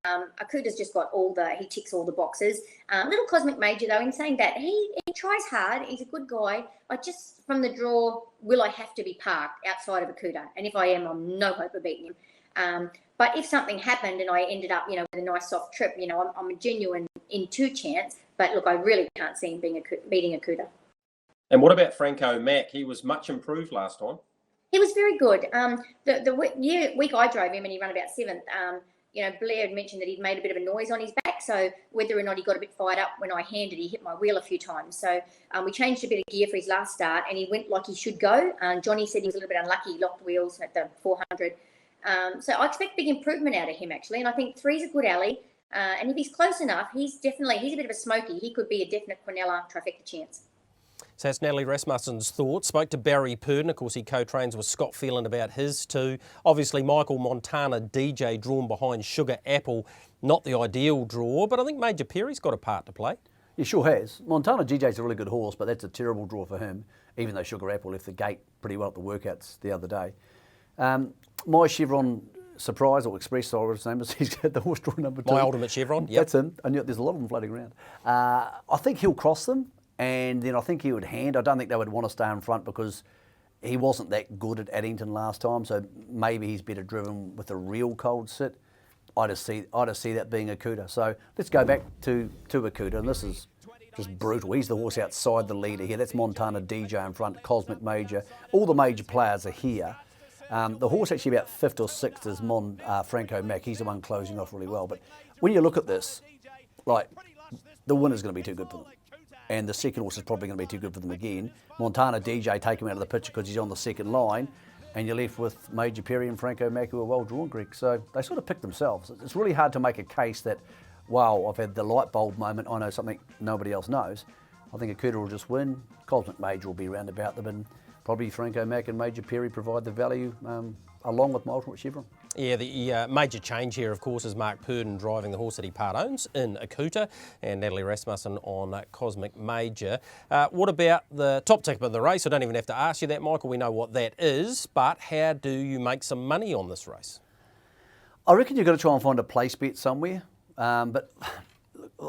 Speaker 5: Akuta's just got he ticks all the boxes. Little Cosmic Major, though, in saying that, he tries hard. He's a good guy. I just, from the draw, will I have to be parked outside of Akuta? And if I am, I'm no hope of beating him. But if something happened and I ended up, with a nice soft trip, I'm a genuine in 2 chance. But look, I really can't see him beating Akuta.
Speaker 1: And what about Franco Mac? He was much improved last time.
Speaker 5: He was very good. The week I drove him and he ran about 7th, Blair had mentioned that he'd made a bit of a noise on his back. So whether or not he got a bit fired up when I handed, he hit my wheel a few times. So we changed a bit of gear for his last start and he went like he should go. Johnny said he was a little bit unlucky. He locked the wheels at the 400. So I expect big improvement out of him, actually. And I think 3's a good alley. And if he's close enough, he's a bit of a smoky. He could be a definite Quinella trifecta chance.
Speaker 1: So that's Natalie Rasmussen's thoughts. Spoke to Barry Purdon. Of course, he co-trains with Scott Phelan about his too. Obviously, Michael Montana DJ drawn behind Sugar Apple. Not the ideal draw, but I think Major Perry's got a part to play.
Speaker 2: He sure has. Montana DJ's a really good horse, but that's a terrible draw for him, even though Sugar Apple left the gate pretty well at the workouts the other day. My Chevron Surprise or Express, or his name is, he's got the horse draw number 2.
Speaker 1: My Ultimate Chevron, yep.
Speaker 2: That's him. And there's a lot of them floating around. I think he'll cross them, and then I think he would hand. I don't think they would want to stay in front because he wasn't that good at Addington last time, so maybe he's better driven with a real cold sit. I just see that being Akuta. So let's go back to Akuta, and this is just brutal. He's the horse outside the leader here. That's Montana DJ in front, Cosmic Major. All the major players are here. The horse actually about 5th or 6th is Franco Mack. He's the one closing off really well. But when you look at this, like, the winner's going to be too good for them. And the second horse is probably going to be too good for them again. Montana DJ take him out of the picture because he's on the second line. And you're left with Major Perry and Franco Mack, who are well drawn, Greg. So they sort of pick themselves. It's really hard to make a case that, wow, I've had the light bulb moment. I know something nobody else knows. I think Akuta will just win. Cosmic Major will be round about them. And probably Franco Mack and Major Perry provide the value along with my Ultimate Chevron.
Speaker 1: Yeah, the major change here, of course, is Mark Purdon driving the horse that he part owns in Akuta, and Natalie Rasmussen on Cosmic Major. What about the top tip of the race? I don't even have to ask you that, Michael. We know what that is, but how do you make some money on this race?
Speaker 2: I reckon you've got to try and find a place bet somewhere, but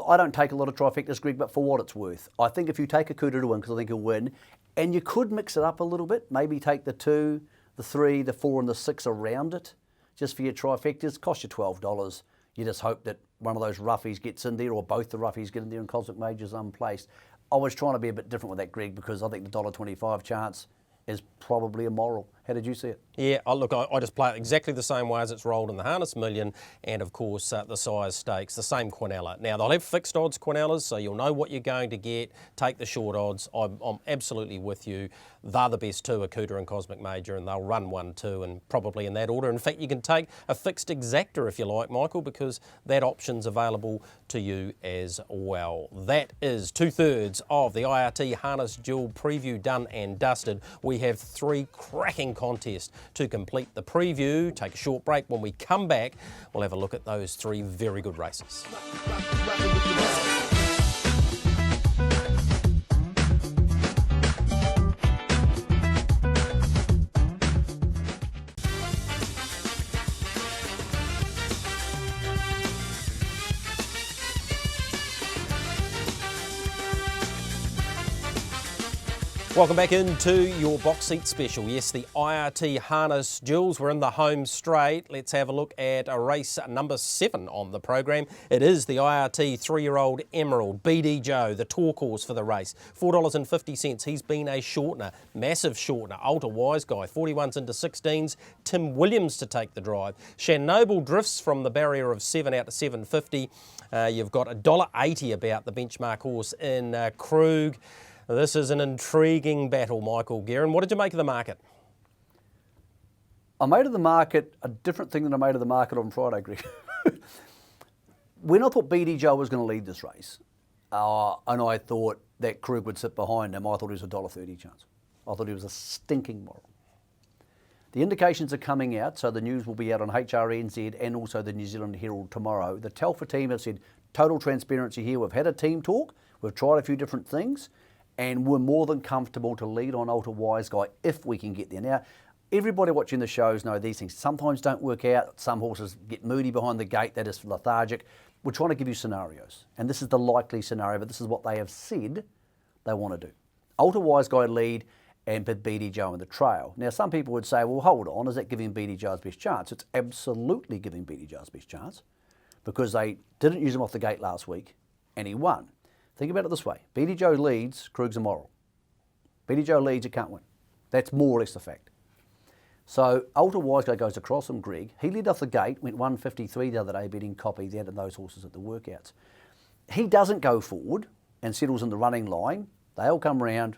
Speaker 2: I don't take a lot of trifectas, Greg, but for what it's worth. I think if you take Akuta to win, because I think he'll win, and you could mix it up a little bit, maybe take the 2, the 3, the 4 and the 6 around it, just for your trifectas. Cost you $12. You just hope that one of those roughies gets in there, or both the roughies get in there and Cosmic Major's unplaced. I was trying to be a bit different with that, Greg, because I think the $1.25 chance is probably immoral. How did you see it?
Speaker 1: Yeah, look, I just play it exactly the same way as it's rolled in the Harness Million, and of course the size stakes, the same Quinella. Now they'll have fixed odds Quinellas, so you'll know what you're going to get. Take the short odds. I'm absolutely with you. They're the best two, Akuta and Cosmic Major, and they'll run 1, 2, and probably in that order. In fact, you can take a fixed exactor if you like, Michael, because that option's available to you as well. That is 2/3 of the IRT Harness Jewel preview done and dusted. We have 3 cracking contests to complete the preview. Take a short break. When we come back, we'll have a look at those 3 very good races. Welcome back into your box seat special. Yes, the IRT Harness Jewels. We're in the home straight. Let's have a look at a race number 7 on the program. It is the IRT 3-year-old Emerald, BD Joe, the talk horse for the race. $4.50. He's been a shortener, massive shortener. Ultra Wise Guy, 41s into 16s. Tim Williams to take the drive. Shan Noble drifts from the barrier of 7 out to $7.50. You've got $1.80 about the benchmark horse in Krug. This is an intriguing battle, Michael Guerin. What did you make of the market?
Speaker 2: I made of the market a different thing than I made of the market on Friday, Greg. When I thought BD Joe was going to lead this race, and I thought that Krug would sit behind him, I thought it was a $1.30 chance. I thought he was a stinking moral. The indications are coming out, so the news will be out on HRNZ and also the New Zealand Herald tomorrow. The Telfer team have said, total transparency here. We've had a team talk. We've tried a few different things. And we're more than comfortable to lead on Ultra Wise Guy if we can get there. Now, everybody watching the shows know these things sometimes don't work out. Some horses get moody behind the gate, they're just lethargic. We're trying to give you scenarios. And this is the likely scenario, but this is what they have said they want to do. Ultra Wise Guy lead and put BD Joe in the trail. Now, some people would say, well, hold on, is that giving BD Joe's best chance? It's absolutely giving BD Joe's best chance because they didn't use him off the gate last week and he won. Think about it this way. BD Joe leads, Krug's immoral. BD Joe leads, it can't win. That's more or less the fact. So Ultra Wise Guy goes across him, Greg. He led off the gate, went 153 the other day, beating Copy, the end of those horses at the workouts. He doesn't go forward and settles in the running line. They all come round.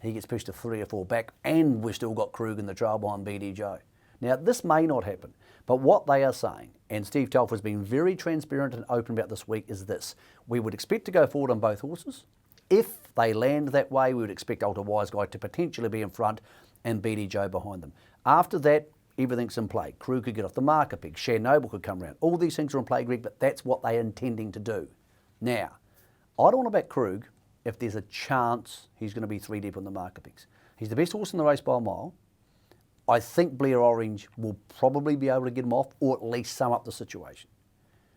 Speaker 2: He gets pushed to 3 or 4 back, and we've still got Krug in the trail behind BD Joe. Now, this may not happen, but what they are saying, and Steve Telfer has been very transparent and open about this week, is this. We would expect to go forward on both horses. If they land that way, we would expect Ultra Wise Guy to potentially be in front and BD Joe behind them. After that, everything's in play. Krug could get off the marker peg. Shan Noble could come around. All these things are in play, Greg, but that's what they're intending to do. Now, I don't want to back Krug if there's a chance he's going to be 3 deep on the marker pegs. He's the best horse in the race by a mile. I think Blair Orange will probably be able to get him off, or at least sum up the situation.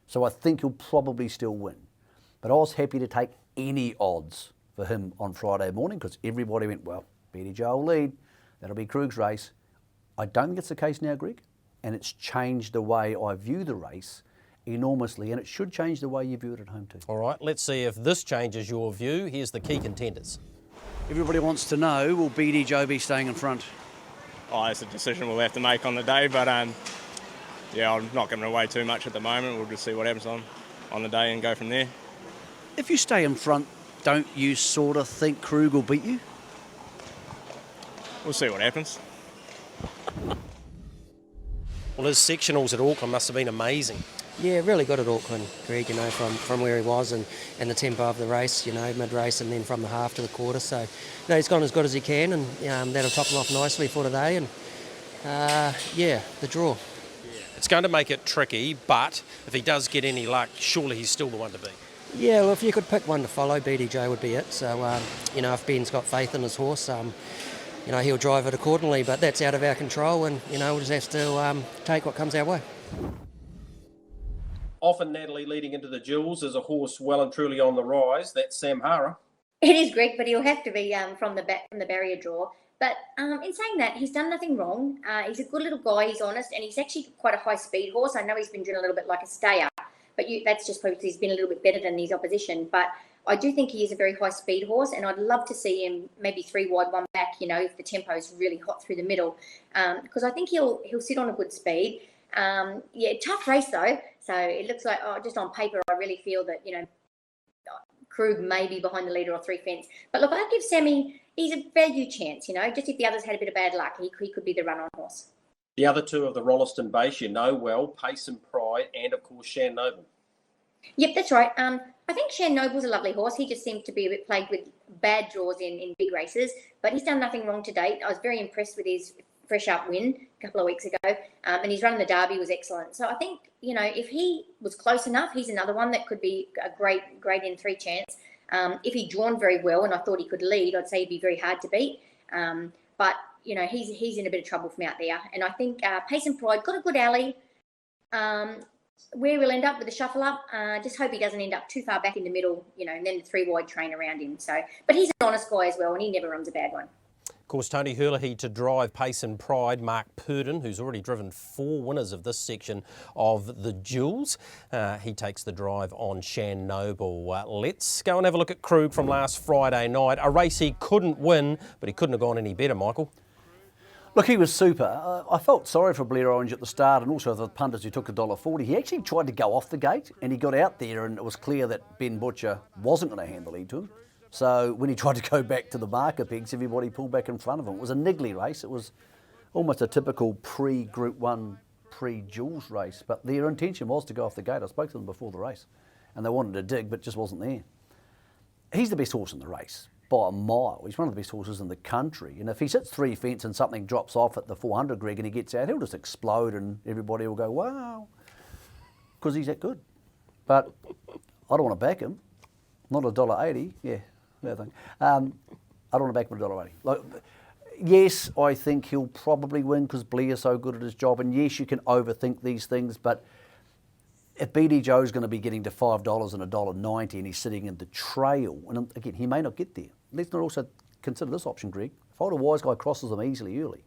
Speaker 2: So I think he'll probably still win. But I was happy to take any odds for him on Friday morning because everybody went, well, BD Joe will lead. That'll be Krug's race. I don't think it's the case now, Greg, and it's changed the way I view the race enormously, and it should change the way you view it at home too.
Speaker 1: All right, let's see if this changes your view. Here's the key contenders.
Speaker 2: Everybody wants to know, will BD Joe be staying in front?
Speaker 9: Oh, it's a decision we'll have to make on the day, but yeah, I'm not giving away too much at the moment. We'll just see what happens on the day and go from there.
Speaker 2: If you stay in front, don't you sort of think Krug will beat you?
Speaker 9: We'll see what happens.
Speaker 1: Well, his sectionals at Auckland must have been amazing.
Speaker 7: Yeah, really good at Auckland, Greg, you know, from where he was and the tempo of the race, you know, mid-race and then from the half to the quarter. So, you know, he's gone as good as he can and that'll top him off nicely for today. And, yeah, the draw.
Speaker 1: It's going to make it tricky, but if he does get any luck, surely he's still the one to beat.
Speaker 7: Yeah, well, if you could pick one to follow, BD Joe would be it. So, you know, if Ben's got faith in his horse, you know, he'll drive it accordingly, but that's out of our control and, you know, we'll just have to take what comes our way.
Speaker 1: Often, Natalie, leading into the Jewels is a horse well and truly on the rise. That's Sam Hara.
Speaker 5: It is, Greg, but he'll have to be from the barrier draw. But in saying that, he's done nothing wrong. He's a good little guy, he's honest, and he's actually quite a high-speed horse. I know he's been driven a little bit like a stayer, but that's just because he's been a little bit better than his opposition. But I do think he is a very high-speed horse, and I'd love to see him maybe 3 wide, 1 back, you know, if the tempo is really hot through the middle, because I think he'll sit on a good speed. Yeah, tough race, though. So it looks like, just on paper, I really feel that, you know, Krug may be behind the leader or 3 fence. But look, I'd give Sammy, he's a value chance, you know, just if the others had a bit of bad luck, he could be the run-on horse.
Speaker 1: The other two of the Rolleston base, you know well, Pace and Pride, and of course Shan Noble.
Speaker 5: Yep, that's right. I think Shan Noble's a lovely horse. He just seems to be a bit plagued with bad draws in big races, but he's done nothing wrong to date. I was very impressed with his fresh up win a couple of weeks ago, and his run in the Derby was excellent. So I think, you know, if he was close enough, he's another one that could be a great in 3 chance. If he'd drawn very well and I thought he could lead, I'd say he'd be very hard to beat. But, you know, he's in a bit of trouble from out there. And I think Pace and Pride got a good alley. Where we'll end up with the shuffle up, just hope he doesn't end up too far back in the middle, you know, and then the 3 wide train around him. So, but he's an honest guy as well, and he never runs a bad one.
Speaker 1: Of course, Tony Hurley to drive Pace and Pride. Mark Purdon, who's already driven 4 winners of this section of the Jewels. He takes the drive on Shan Noble. Let's go and have a look at Krug from last Friday night. A race he couldn't win, but he couldn't have gone any better, Michael.
Speaker 2: Look, he was super. I felt sorry for Blair Orange at the start and also the punters who took $1.40. He actually tried to go off the gate and he got out there and it was clear that Ben Butcher wasn't going to hand the lead to him. So when he tried to go back to the marker pegs, everybody pulled back in front of him. It was a niggly race. It was almost a typical pre-Group 1, pre-Jewels race. But their intention was to go off the gate. I spoke to them before the race and they wanted to dig, but just wasn't there. He's the best horse in the race by a mile. He's one of the best horses in the country. And if he sits 3 fence and something drops off at the 400, Greg, and he gets out, he'll just explode and everybody will go, wow, because he's that good. But I don't want to back him. Not $1.80. Yeah, that thing. I don't want to back him at $1.80. Like, yes, I think he'll probably win because Blair's so good at his job. And yes, you can overthink these things, but if BD Joe's going to be getting to $5 and $1.90 and he's sitting in the trail, and again, he may not get there. Let's not also consider this option, Greg. If Ultra Wise Guy crosses them easily early,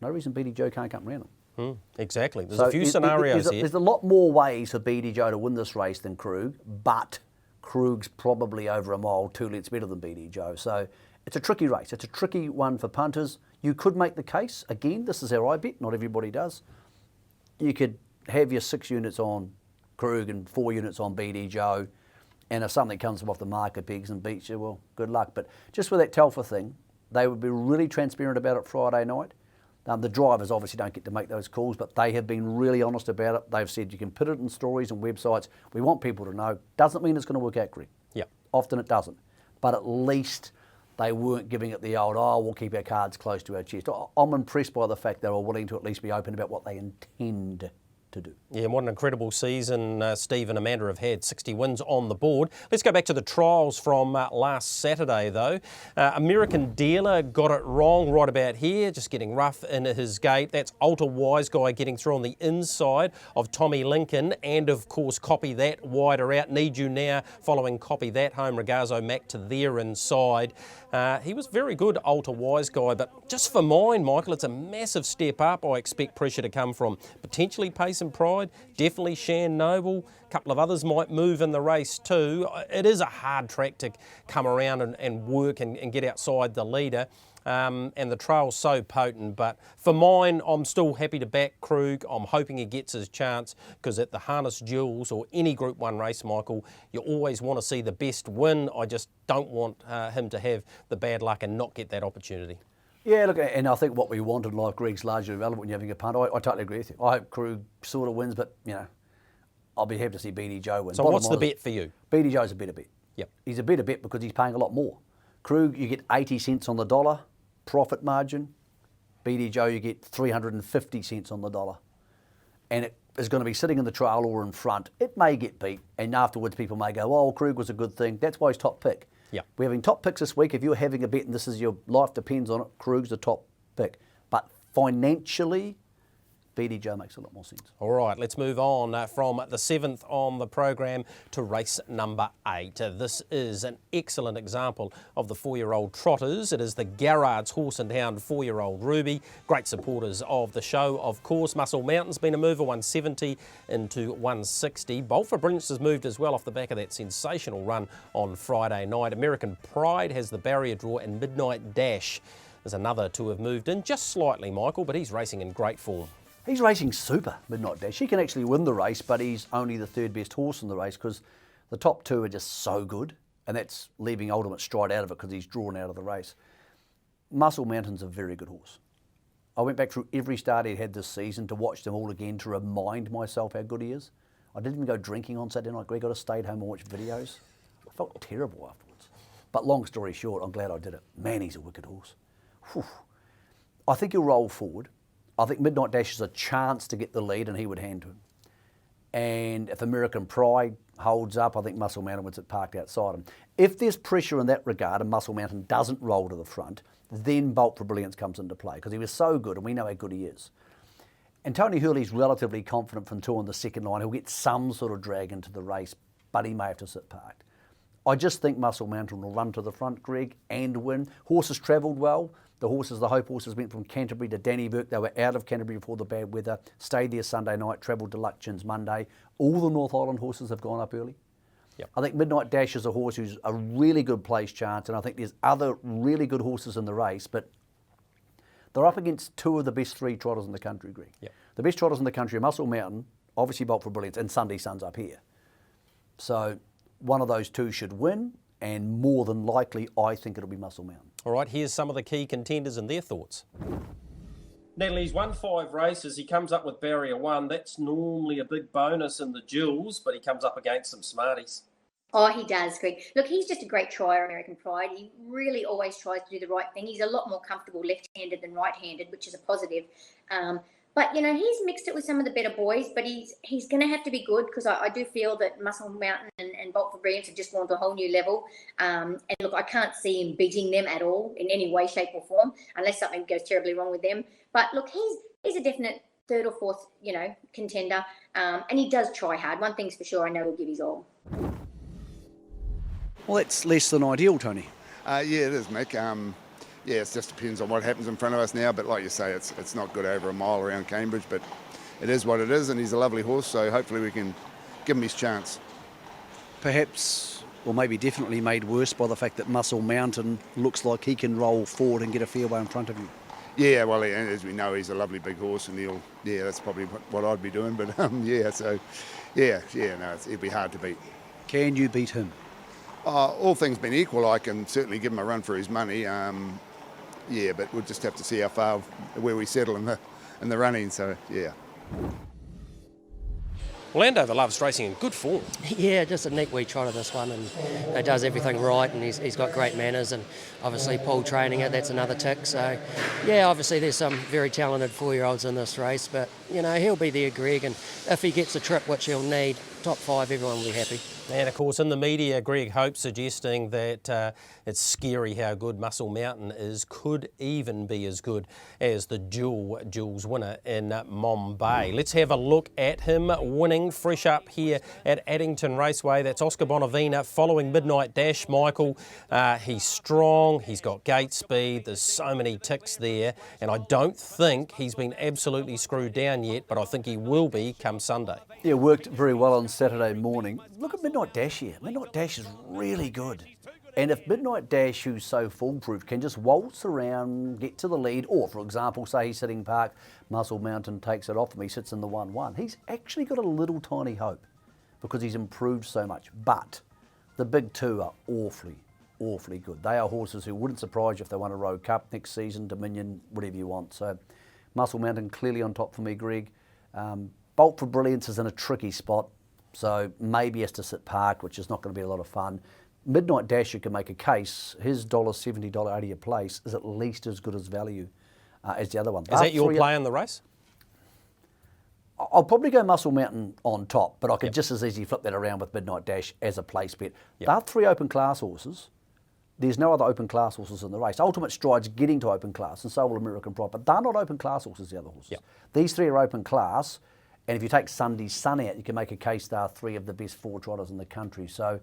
Speaker 2: no reason BD Joe can't come around them.
Speaker 1: Exactly. There's a few scenarios here.
Speaker 2: There's a lot more ways for BD Joe to win this race than Krug, but Krug's probably over a mile 2 lengths better than BD Joe. So it's a tricky race. It's a tricky one for punters. You could make the case. Again, this is how I bet. Not everybody does. You could have your 6 units on Krug and 4 units on BD Joe, and if something comes off the marker pegs and beats you, well, good luck. But just with that Telfer thing, they would be really transparent about it Friday night. The drivers obviously don't get to make those calls, but they have been really honest about it. They've said you can put it in stories and websites. We want people to know. Doesn't mean it's going to work out, Greg.
Speaker 1: Yeah.
Speaker 2: Often it doesn't. but at least they weren't giving it the old, oh, we'll keep our cards close to our chest. I'm impressed by the fact they were willing to at least be open about what they intend to do.
Speaker 1: Yeah, what an incredible season Steve and Amanda have had. 60 wins on the board. Let's go back to the trials from last Saturday though. American Dealer got it wrong right about here, just getting rough in his gate. That's Ultra Wise Guy getting through on the inside of Tommy Lincoln, and of course Copy That wider out. Need You Now following Copy That home. Regazo Mac to their inside. He was very good, Ultra Wise Guy, but just for mine, Michael, it's a massive step up. I expect pressure to come from potentially Pace and Pride, definitely Shan Noble, a couple of others might move in the race too. It is a hard track to come around and work and get outside the leader. And the trail's so potent, but for mine, I'm still happy to back Krug. I'm hoping he gets his chance, because at the Harness Jewels or any Group 1 race, Michael, you always want to see the best win. I just don't want him to have the bad luck and not get that opportunity.
Speaker 2: Yeah, look, and I think what we want in life, Greg's largely irrelevant when you're having a punt. I totally agree with you. I hope Krug sort of wins, but, you know, I'll be happy to see BD Joe win.
Speaker 1: So what's the bet for you?
Speaker 2: BD Joe's a better bet.
Speaker 1: Yep.
Speaker 2: He's a better bet because he's paying a lot more. Krug, you get 80 cents on the dollar profit margin. BD Joe, you get 350 cents on the dollar. And it is going to be sitting in the trail or in front. It may get beat, and afterwards people may go, oh, Krug was a good thing. That's why he's top pick.
Speaker 1: Yep.
Speaker 2: We're having top picks this week. If you're having a bet and this is your life depends on it, Krug's the top pick. But financially, BD Joe makes a lot more sense.
Speaker 1: All right, let's move on from the 7th on the program to race number 8. This is an excellent example of the 4-year-old trotters. It is the Garrard's Horse and Hound 4-year-old Ruby. Great supporters of the show, of course. Muscle Mountain's been a mover, 170 into 160. Bolt for Brilliance has moved as well off the back of that sensational run on Friday night. American Pride has the barrier draw, and Midnight Dash is another to have moved in just slightly, Michael, but he's racing in great form.
Speaker 2: He's racing super, Midnight Dash. He can actually win the race, but he's only the 3rd best horse in the race because the top 2 are just so good, and that's leaving Ultimate Stride out of it because he's drawn out of the race. Muscle Mountain's a very good horse. I went back through every start he had this season to watch them all again to remind myself how good he is. I didn't even go drinking on Saturday night, Greg. I just stayed home and watched videos. I felt terrible afterwards. But long story short, I'm glad I did it. Man, he's a wicked horse. Whew. I think he'll roll forward. I think Midnight Dash is a chance to get the lead, and he would hand to him. And if American Pride holds up, I think Muscle Mountain wins it parked outside him. If there's pressure in that regard and Muscle Mountain doesn't roll to the front, then Bolt for Brilliance comes into play because he was so good, and we know how good he is. And Tony Hurley's relatively confident from 2 on the second line. He'll get some sort of drag into the race, but he may have to sit parked. I just think Muscle Mountain will run to the front, Greg, and win. Horses travelled well. The Hope horses went from Canterbury to Dannyburg. They were out of Canterbury before the bad weather, stayed there Sunday night, travelled to Lutchins Monday. All the North Island horses have gone up early. Yep. I think Midnight Dash is a horse who's a really good place chance, and I think there's other really good horses in the race, but they're up against 2 of the best 3 trotters in the country, Greg. Yep. The best trotters in the country are Muscle Mountain, obviously Bolt for Brilliance, and Sunday Sun's up here. So one of those 2 should win, and more than likely, I think it'll be Muscle Mountain.
Speaker 1: All right, here's some of the key contenders and their thoughts. Natalie, he's won 5 races. He comes up with barrier 1. That's normally a big bonus in the Jewels, but he comes up against some smarties.
Speaker 5: Oh, he does, Greg. Look, he's just a great trier, American Pride. He really always tries to do the right thing. He's a lot more comfortable left-handed than right-handed, which is a positive. But, you know, he's mixed it with some of the better boys, but he's going to have to be good because I do feel that Muscle Mountain and Bolt for Brilliance have just gone to a whole new level. And, look, I can't see him beating them at all in any way, shape or form unless something goes terribly wrong with them. But, look, he's a definite 3rd or 4th, you know, contender. And he does try hard. One thing's for sure, I know he'll give his all.
Speaker 2: Well, that's less than ideal, Tony.
Speaker 8: Yeah, it is, Mick. Yeah, it just depends on what happens in front of us now. But like you say, it's not good over a mile around Cambridge, but it is what it is, and he's a lovely horse, so hopefully we can give him his chance.
Speaker 2: Perhaps, or maybe definitely made worse by the fact that Muscle Mountain looks like he can roll forward and get a fair way in front of you.
Speaker 8: Yeah, well, as we know, he's a lovely big horse, and that's probably what I'd be doing. But he'll be hard to beat.
Speaker 2: Can you beat him?
Speaker 8: All things being equal, I can certainly give him a run for his money. But we'll just have to see how far where we settle in the running. So yeah.
Speaker 1: Landover loves racing in good form.
Speaker 7: Yeah, just a neat wee trotter, this one, and he does everything right, and he's got great manners, and obviously Paul training it, that's another tick. So, yeah, obviously there's some very talented 4-year-olds in this race, but, you know, he'll be there, Greg, and if he gets a trip, which he'll need, top 5, everyone will be happy.
Speaker 1: And of course, in the media, Greg Hope suggesting that it's scary how good Muscle Mountain is, could even be as good as the Jewels winner in Mombay. Let's have a look at him winning fresh up here at Addington Raceway. That's Oscar Bonavina following Midnight Dash. Michael, he's strong, he's got gate speed, there's so many ticks there, and I don't think he's been absolutely screwed down yet, but I think he will be come Sunday.
Speaker 2: Yeah, worked very well on Saturday morning. Look at Midnight Dash here. Midnight Dash is really good. And if Midnight Dash, who's so foolproof, can just waltz around, get to the lead, or for example, say he's sitting park, Muscle Mountain takes it off him, he sits in the 1-1, he's actually got a little tiny hope because he's improved so much. But the big two are awfully good. They are horses who wouldn't surprise you if they won a Road Cup next season, Dominion, whatever you want. So Muscle Mountain clearly on top for me, Greg. Bolt for Brilliance is in a tricky spot, so maybe has to sit park, which is not going to be a lot of fun. Midnight Dash, you can make a case, his $70, $80 a place is at least as good as value as the other one.
Speaker 1: Is that your play in the race?
Speaker 2: I'll probably go Muscle Mountain on top, but I could just as easily flip that around with Midnight Dash as a place bet. There are 3 open class horses. There's no other open class horses in the race. Ultimate Stride's getting to open class, and so will American Pride, but they're not open class horses, the other horses. These 3 are open class. And if you take Sunday's Sun out, you can make a case they are 3 of the best 4 trotters in the country. So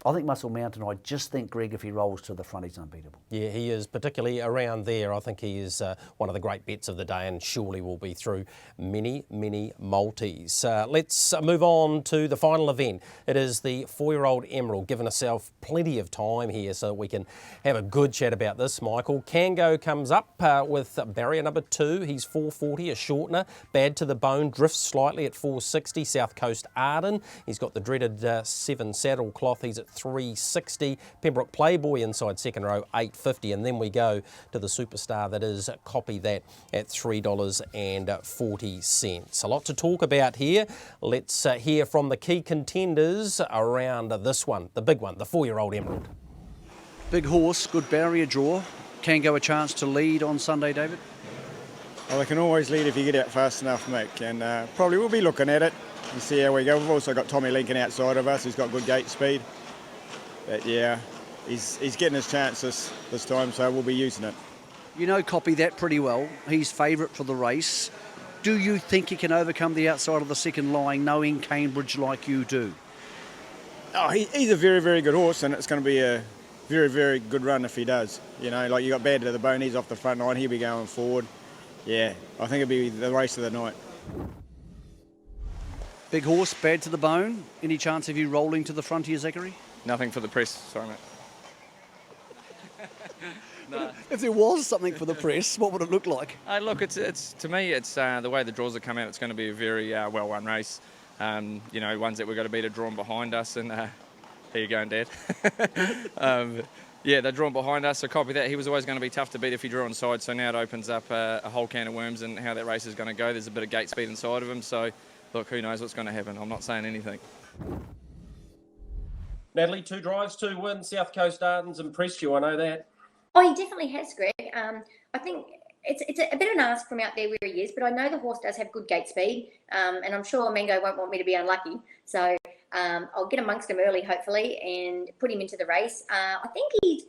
Speaker 2: I think Muscle Mountain, I just think, Greg, if he rolls to the front, he's unbeatable. Yeah,
Speaker 1: he is, particularly around there. I think he is one of the great bets of the day and surely will be through many, many multis. Let's move on to the final event. It is the 4-year-old Emerald, giving herself plenty of time here so we can have a good chat about this, Michael. Kango comes up with barrier number 2. He's 440, a shortener. Bad to the Bone, drifts slightly at 460. South Coast Arden, he's got the dreaded 7 saddle cloth. He's at 360. Pembroke Playboy inside second row, 850. And then we go to the superstar that is Copy That at $3.40. A lot to talk about here. Let's hear from the key contenders around this one, the big one, the 4-year-old Emerald.
Speaker 2: Big horse, good barrier draw. Can go a chance to lead on Sunday, David?
Speaker 10: Well, they can always lead if you get out fast enough, Mick, and probably we'll be looking at it and see how we go. We've also got Tommy Lincoln outside of us. He's got good gate speed. But yeah, he's getting his chance this time, so we'll be using it.
Speaker 2: You know Copy That pretty well. He's favourite for the race. Do you think he can overcome the outside of the second line, knowing Cambridge like you do?
Speaker 10: Oh, he's a very, very good horse, and it's going to be a very, very good run if he does. You know, like you got Bad to the Bone, he's off the front line, he'll be going forward. Yeah, I think it'll be the race of the night.
Speaker 2: Big horse, Bad to the Bone. Any chance of you rolling to the front here, Zachary?
Speaker 9: Nothing for the press, sorry mate.
Speaker 2: No. If there was something for the press, what would it look like?
Speaker 9: Look, it's to me, it's the way the draws have come out. It's going to be a very well-run race. You know, ones that we're going to beat are drawn behind us, and here you go, Dad. Yeah, they're drawn behind us, so Copy That. He was always going to be tough to beat if he drew inside, so now it opens up a whole can of worms and how that race is going to go. There's a bit of gate speed inside of him, so look, who knows what's going to happen. I'm not saying anything.
Speaker 1: Natalie, 2 drives, 2 wins. South Coast Arden's impressed you, I know that.
Speaker 5: Oh, he definitely has, Greg. I think it's a bit of an ask from out there where he is, but I know the horse does have good gate speed, and I'm sure Mango won't want me to be unlucky. So I'll get amongst him early, hopefully, and put him into the race. I think he's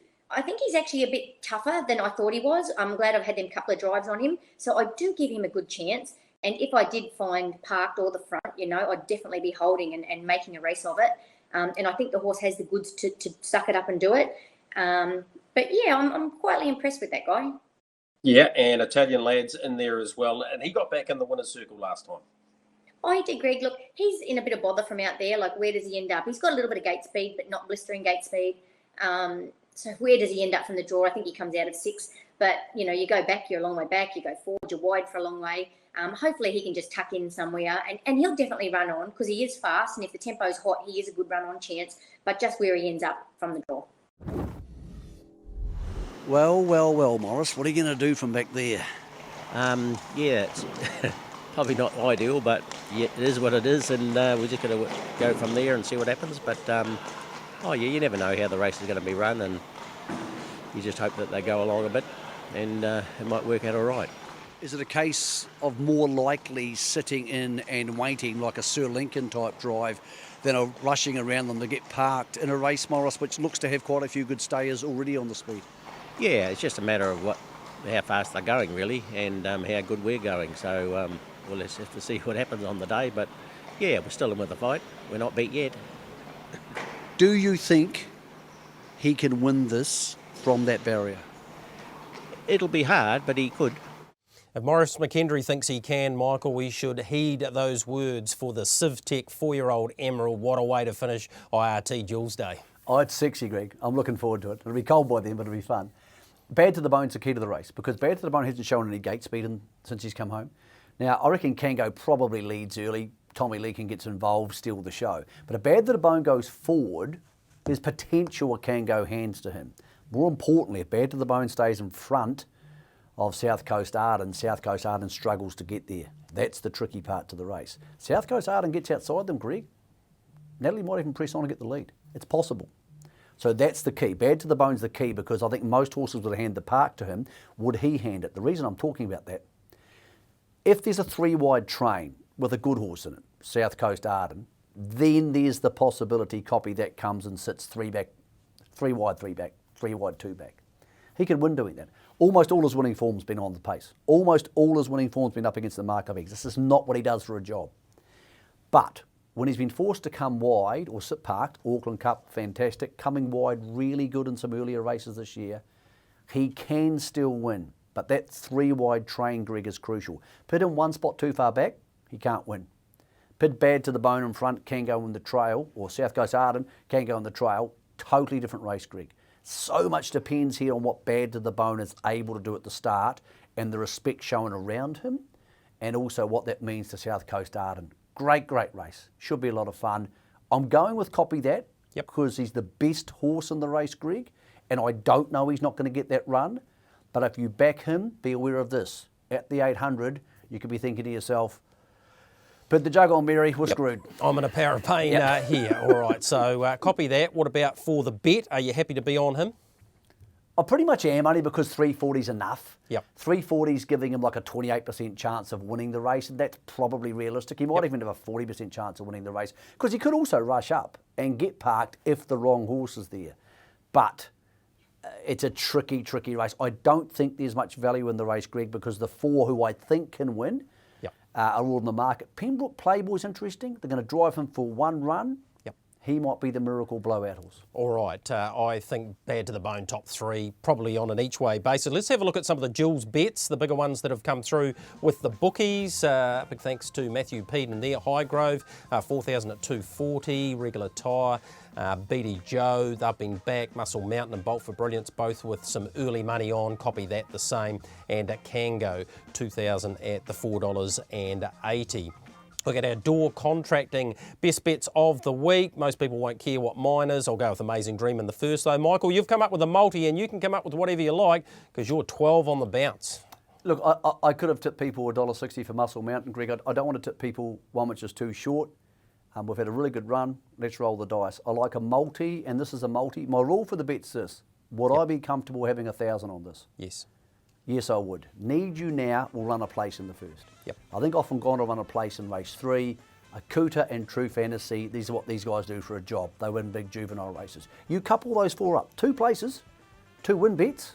Speaker 5: actually a bit tougher than I thought he was. I'm glad I've had them couple of drives on him, so I do give him a good chance. And if I did find parked or the front, you know, I'd definitely be holding and making a race of it. And I think the horse has the goods to suck it up and do it. But yeah, I'm quietly impressed with that guy.
Speaker 1: Yeah, and Italian Lad's in there as well. And he got back in the winner's circle last time.
Speaker 5: Oh, he did, Greg. Look, he's in a bit of bother from out there. Like, where does he end up? He's got a little bit of gate speed, but not blistering gate speed. So where does he end up from the draw? I think he comes out of 6. But, you know, you go back, you're a long way back. You go forward, you're wide for a long way. Hopefully he can just tuck in somewhere. And he'll definitely run on because he is fast. And if the tempo's hot, he is a good run-on chance. But just where he ends up from the draw.
Speaker 2: Well, Morris, what are you going to do from back there?
Speaker 11: Yeah, probably not ideal, but yeah, it is what it is, and we're just going to go from there and see what happens. But oh yeah, you never know how the race is going to be run, and you just hope that they go along a bit, and it might work out all right.
Speaker 2: Is it a case of more likely sitting in and waiting like a Sir Lincoln type drive than a rushing around them to get parked in a race, Morris, which looks to have quite a few good stayers already on the speed?
Speaker 11: Yeah, it's just a matter of how fast they're going really, and how good we're going. So we'll just have to see what happens on the day. But yeah, we're still in with the fight. We're not beat yet.
Speaker 2: Do you think he can win this from that barrier?
Speaker 11: It'll be hard, but he could.
Speaker 1: If Morris McKendry thinks he can, Michael, we should heed those words for the CivTech 4-year-old Emerald. What a way to finish IRT Jewels Day.
Speaker 2: Oh, it's sexy, Greg. I'm looking forward to it. It'll be cold by then, but it'll be fun. Bad to the Bone's the key to the race, because Bad to the Bone hasn't shown any gate speed since he's come home. Now, I reckon Kango probably leads early. Tommy Lee can get involved, steal the show. But if Bad to the Bone goes forward, there's potential a Kango hands to him. More importantly, if Bad to the Bone stays in front of South Coast Arden struggles to get there. That's the tricky part to the race. South Coast Arden gets outside them, Greg. Natalie might even press on and get the lead. It's possible. So that's the key. Bad to the Bone's the key, because I think most horses would hand the park to him. Would he hand it? The reason I'm talking about that, if there's a 3-wide train with a good horse in it, South Coast Arden, then there's the possibility Copy That comes and sits 3 wide, 3 back, 3 wide, 2 back. He could win doing that. Almost all his winning form's been on the pace. Almost all his winning form's been up against the mark of X. This is not what he does for a job. But when he's been forced to come wide or sit parked, Auckland Cup, fantastic. Coming wide, really good in some earlier races this year. He can still win. But that 3-wide train, Greg, is crucial. Put him one spot too far back, he can't win. Put Bad to the Bone in front, can go in the trail, or South Coast Arden can go in the trail. Totally different race, Greg. So much depends here on what Bad to the Bone is able to do at the start and the respect shown around him, and also what that means to South Coast Arden. Great, great race. Should be a lot of fun. I'm going with Copy That because he's the best horse in the race, Greg, and I don't know he's not going to get that run. But if you back him, be aware of this. At the 800, you could be thinking to yourself, put the jug on, Mary, we're screwed.
Speaker 1: I'm in a power of pain here. All right, so Copy That. What about for the bet? Are you happy to be on him?
Speaker 2: I pretty much am, only because 340's enough.
Speaker 1: Yep.
Speaker 2: 340's giving him like a 28% chance of winning the race, and that's probably realistic. He might even have a 40% chance of winning the race, because he could also rush up and get parked if the wrong horse is there. But it's a tricky, tricky race. I don't think there's much value in the race, Greg, because the 4 who I think can win are all in the market. Pembroke Playboy's interesting. They're going to drive him for one run. He might be the miracle blowout horse.
Speaker 1: All right, I think Bad to the Bone top 3, probably on an each-way basis. Let's have a look at some of the Jewels bets, the bigger ones that have come through with the bookies. Big thanks to Matthew Peden there, Highgrove, 4,000 at 240, Regular Tyre, Beatty Joe, they've been back, Muscle Mountain and Bolt for Brilliance, both with some early money on, Copy That the same, and Kango, 2,000 at the $4.80. Look at our door contracting best bets of the week. Most people won't care what mine is. I'll go with Amazing Dream in the first though. Michael, you've come up with a multi, and you can come up with whatever you like because you're 12 on the bounce.
Speaker 2: Look, I could have tipped people $1.60 for Muscle Mountain, Greg. I don't want to tip people one which is too short. We've had a really good run. Let's roll the dice. I like a multi, and this is a multi. My rule for the bet's is this. Would I be comfortable having 1,000 on this?
Speaker 1: Yes.
Speaker 2: Yes, I would. Need You Now will run a place in the first. I think Often Gone will run a place in race 3. Akuta and True Fantasy, these are what these guys do for a job. They win big juvenile races. You couple those 4 up. 2 places, 2 win bets,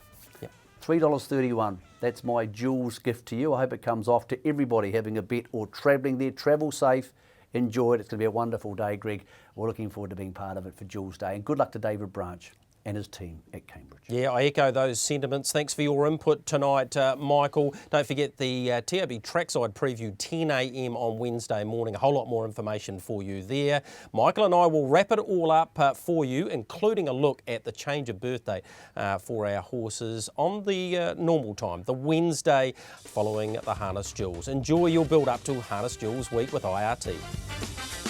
Speaker 2: $3.31. That's my Jewels gift to you. I hope it comes off to everybody having a bet or travelling there. Travel safe. Enjoy it. It's going to be a wonderful day, Greg. We're looking forward to being part of it for Jewels Day. And good luck to David Branch and his team at Cambridge.
Speaker 1: Yeah, I echo those sentiments. Thanks for your input tonight, Michael. Don't forget the TAB Trackside Preview, 10 a.m. on Wednesday morning. A whole lot more information for you there. Michael and I will wrap it all up for you, including a look at the change of birthday for our horses on the normal time, the Wednesday following the Harness Jewels. Enjoy your build-up to Harness Jewels week with IRT.